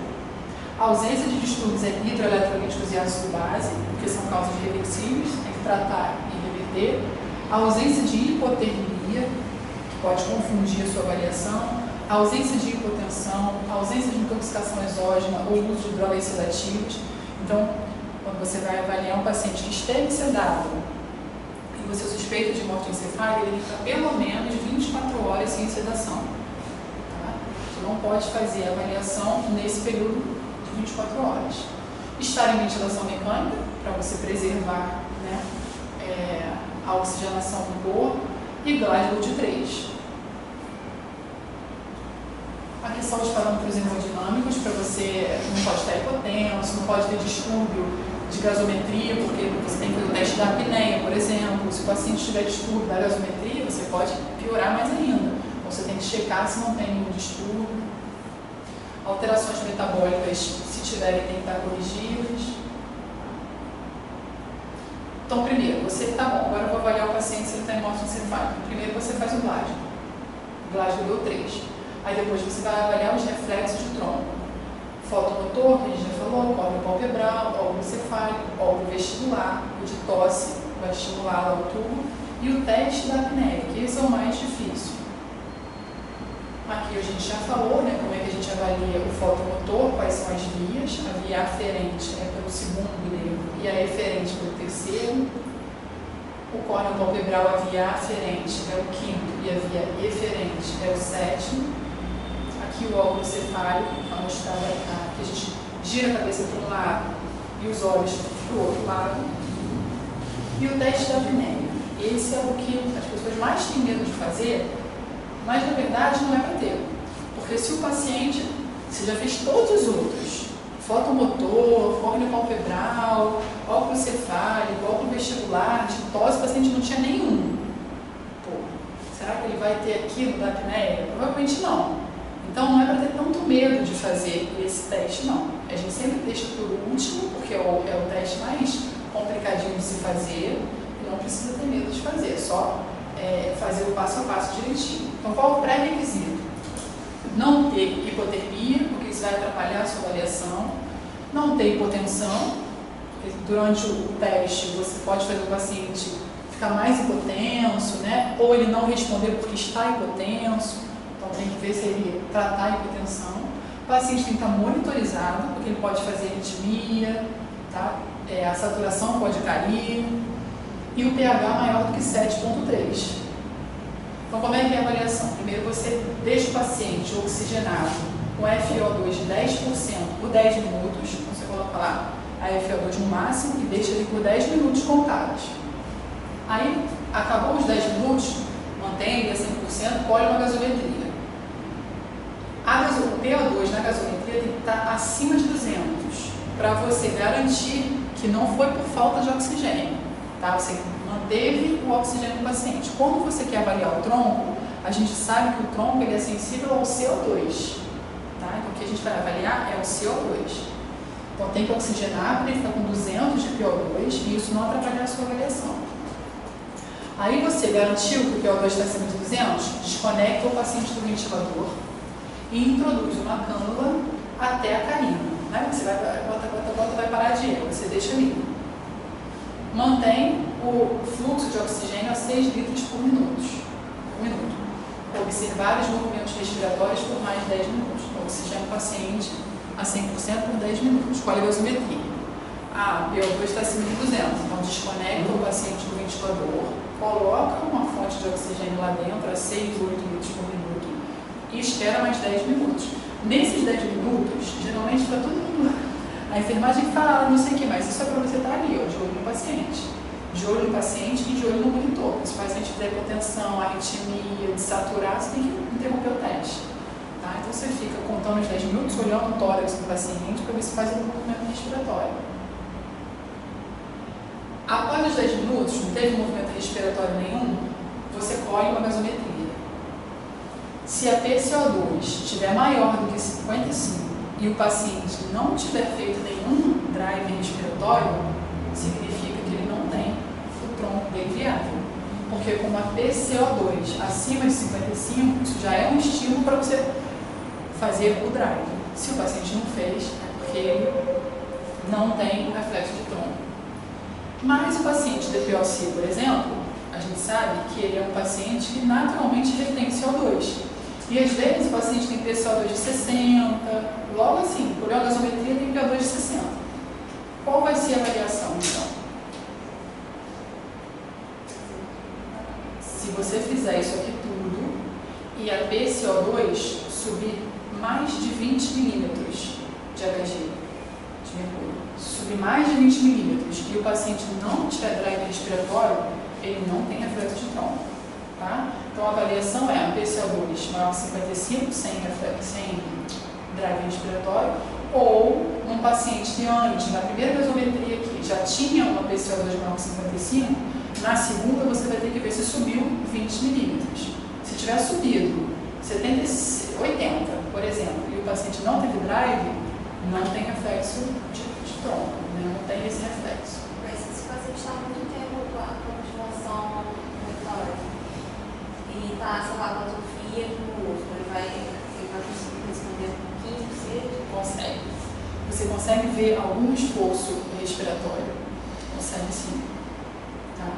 A ausência de distúrbios hidroeletrolíticos e ácido base, porque são causas reversíveis, tem que tratar e reverter. A ausência de hipotermia, que pode confundir a sua avaliação. A ausência de hipotensão, a ausência de intoxicação exógena ou uso de drogas sedativas. Então, quando você vai avaliar um paciente que esteve sedado e você suspeita de morte encefálica, ele fica pelo menos 24 horas sem sedação. Tá? Você não pode fazer a avaliação nesse período de 24 horas. Estar em ventilação mecânica, para você preservar, né, a oxigenação do corpo, e Glasgow de 3. aqui são os parâmetros hemodinâmicos, para você não pode estar hipotenso, não pode ter distúrbio de gasometria, porque você tem que fazer o teste da apneia, por exemplo. Se o paciente tiver distúrbio da gasometria, você pode piorar mais ainda. Então você tem que checar se não tem nenhum distúrbio. Alterações metabólicas, se tiverem, tem que estar corrigidas. Então, primeiro, você, tá bom, agora eu vou avaliar o paciente se ele está em morte encefálica. Primeiro você faz o Glasgow. O Glasgow deu 3. Aí depois você vai avaliar os reflexos de tronco. Fotomotor, que a gente já falou, córneo palpebral, óvulo cefálico, óvulo vestibular, o de tosse, vai estimular lá o tubo, e o teste da apneia, que esse é o mais difícil. Aqui a gente já falou, né, como é que a gente avalia o fotomotor, quais são as vias. A via aferente é pelo segundo nervo e a eferente pelo terceiro. O córneo palpebral, a via aferente é o quinto e a via eferente é o sétimo. Aqui o óvulo cefálico, a mostrada que a gente gira a cabeça para um lado e os olhos para o outro lado. E o teste da apneia. Esse é o que as pessoas mais têm medo de fazer, mas na verdade não é para ter. Porque se o paciente, você já fez todos os outros, fotomotor, córneo palpebral, óculo cefálico, óculo vestibular, de tosse, o paciente não tinha nenhum. Pô, será que ele vai ter aquilo da apneia? Provavelmente não. Então não é para ter tanto medo de fazer esse teste, não. A gente sempre deixa por último, porque é o teste mais complicadinho de se fazer, e não precisa ter medo de fazer, só fazer o passo a passo direitinho. Então qual é o pré-requisito? Não ter hipotermia, porque isso vai atrapalhar a sua avaliação. Não ter hipotensão, porque durante o teste você pode fazer o paciente ficar mais hipotenso, né? Ou ele não responder porque está hipotenso. Então tem que ver se ele tratar a hipotensão. O paciente tem que estar monitorizado, porque ele pode fazer arritmia, tá? A saturação pode cair. E o pH maior do que 7,3. Então, como é que é a avaliação? Primeiro, você deixa o paciente oxigenado com FiO2 de 10% por 10 minutos. Então, você coloca lá a FiO2 no máximo e deixa ele por 10 minutos contados. Aí, acabou os 10 minutos, mantém ele a 100%, colhe uma gasometria. O PO2 na gasometria tem que estar acima de 200, para você garantir que não foi por falta de oxigênio. Tá? Você manteve o oxigênio do paciente. Quando você quer avaliar o tronco, a gente sabe que o tronco ele é sensível ao CO2. Tá? Então, o que a gente vai avaliar é o CO2. Então, tem que oxigenar para ele ficar com 200 de PO2 e isso não atrapalhar a sua avaliação. Aí você garantiu que o PO2 está acima de 200, desconecta o paciente do ventilador e introduz uma cânula até a carina. Né? Você vai, bota, vai parar de ir, você deixa ali. Mantém o fluxo de oxigênio a 6 litros por minuto. Observar os movimentos respiratórios por mais de 10 minutos. Oxigênio o paciente a 100% por 10 minutos. Qual é a gasometria? O PO2 está acima de 200. Então, desconecta o paciente do ventilador, coloca uma fonte de oxigênio lá dentro a 6, 8 litros por minuto e espera mais 10 minutos. Nesses 10 minutos, geralmente está todo mundo... A enfermagem fala, não sei o que, mas isso é para você estar ali, ó, de olho no paciente. De olho no paciente e de olho no monitor. Se o paciente tiver hipotensão, arritmia, desaturar, você tem que interromper o teste. Tá? Então você fica contando os 10 minutos, olhando o tórax do paciente para ver se faz algum movimento respiratório. Após os 10 minutos, não teve movimento respiratório nenhum, você colhe uma gasometria. Se a PCO2 estiver maior do que 55 e o paciente não tiver feito nenhum drive respiratório, significa que ele não tem o tronco dele viável. Porque com uma PCO2 acima de 55, isso já é um estímulo para você fazer o drive. Se o paciente não fez, é porque ele não tem o reflexo de tronco. Mas o paciente DPOC, por exemplo, a gente sabe que ele é um paciente que naturalmente retém CO2. E às vezes o paciente tem PCO2 de 60, logo assim, por a gasometria tem PO2 de 60. Qual vai ser a avaliação, então? Se você fizer isso aqui tudo e a PCO2 subir mais de 20 milímetros de Hg, de mercúrio, subir mais de 20 milímetros e o paciente não tiver drive respiratório, ele não tem reflexo de tronco. Tá? Então, Então a avaliação é um PCO2 maior que 55, sem drive respiratório, ou um paciente que antes, na primeira gasometria aqui, já tinha uma PCO2 maior que 55, na segunda você vai ter que ver se subiu 20 milímetros. Se tiver subido 80, por exemplo, e o paciente não teve drive, não tem reflexo de tronco, né? Não tem esse reflexo.
Mas se o paciente está muito tempo com a continuação respiratória e está, sei lá, com atrofia do músculo, ele vai conseguir responder um pouquinho, seja?
Consegue. Você consegue ver algum esforço respiratório. Consegue sim. Tá?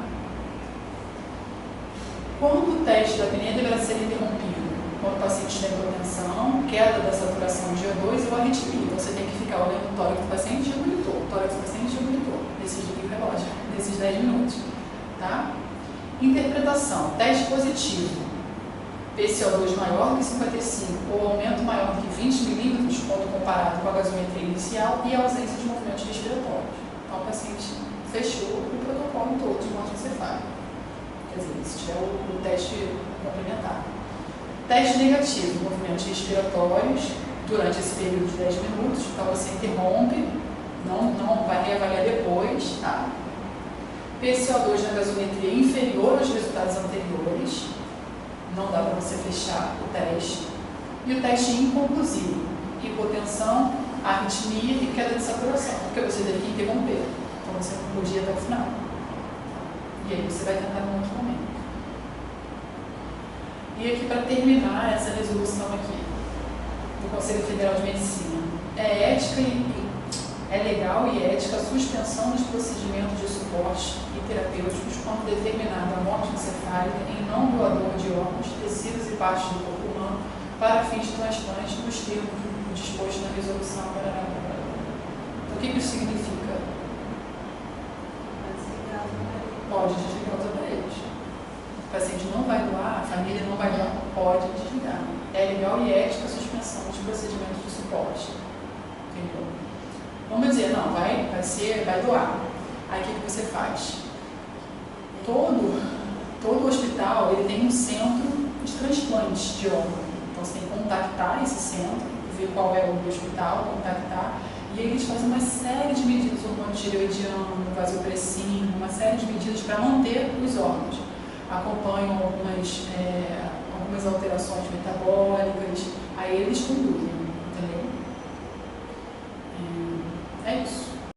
Quando o teste da apneia deverá ser interrompido? Quando o paciente tem hipertensão, queda da saturação de O2 ou arritmia. Então você tem que ficar olhando o tórax do paciente e o monitor. O tórax do paciente e o monitor. Nesses 10 minutos. Tá? Interpretação. Teste positivo. PCO2 maior que 55 ou aumento maior que 20 milímetros quando comparado com a gasometria inicial e a ausência de movimentos respiratórios. Então o paciente fechou o protocolo todo de morte encefálica. Quer dizer, se tiver o teste complementar. Teste negativo, movimentos respiratórios durante esse período de 10 minutos, então você interrompe, não vai reavaliar depois, tá? PCO2 na gasometria inferior aos resultados anteriores, não dá para você fechar o teste. E o teste inconclusivo, hipotensão, arritmia e queda de saturação, porque você teve que interromper, então você não podia até o final. E aí você vai tentar em outro momento. E aqui, para terminar essa resolução aqui do Conselho Federal de Medicina, é legal e ética a suspensão dos procedimentos de suporte e terapêuticos quando determinada a morte encefálica em não doador de órgãos, tecidos e partes do corpo humano para fins de transplante nos termos dispostos na resolução. Então, o que isso significa? Pode desligar os aparelhos. O paciente não vai doar, a família não vai doar, pode desligar. É legal e ética a suspensão dos procedimentos de suporte. Entendeu? Vamos dizer, não, vai doar. Aí o que você faz? Todo hospital ele tem um centro de transplantes de órgão. Então você tem que contactar esse centro, ver qual é o hospital, contactar. E aí eles fazem uma série de medidas, hormônio tireoidiano, vasopressina, uma série de medidas para manter os órgãos. Acompanham algumas alterações metabólicas, aí eles conduzem, entendeu?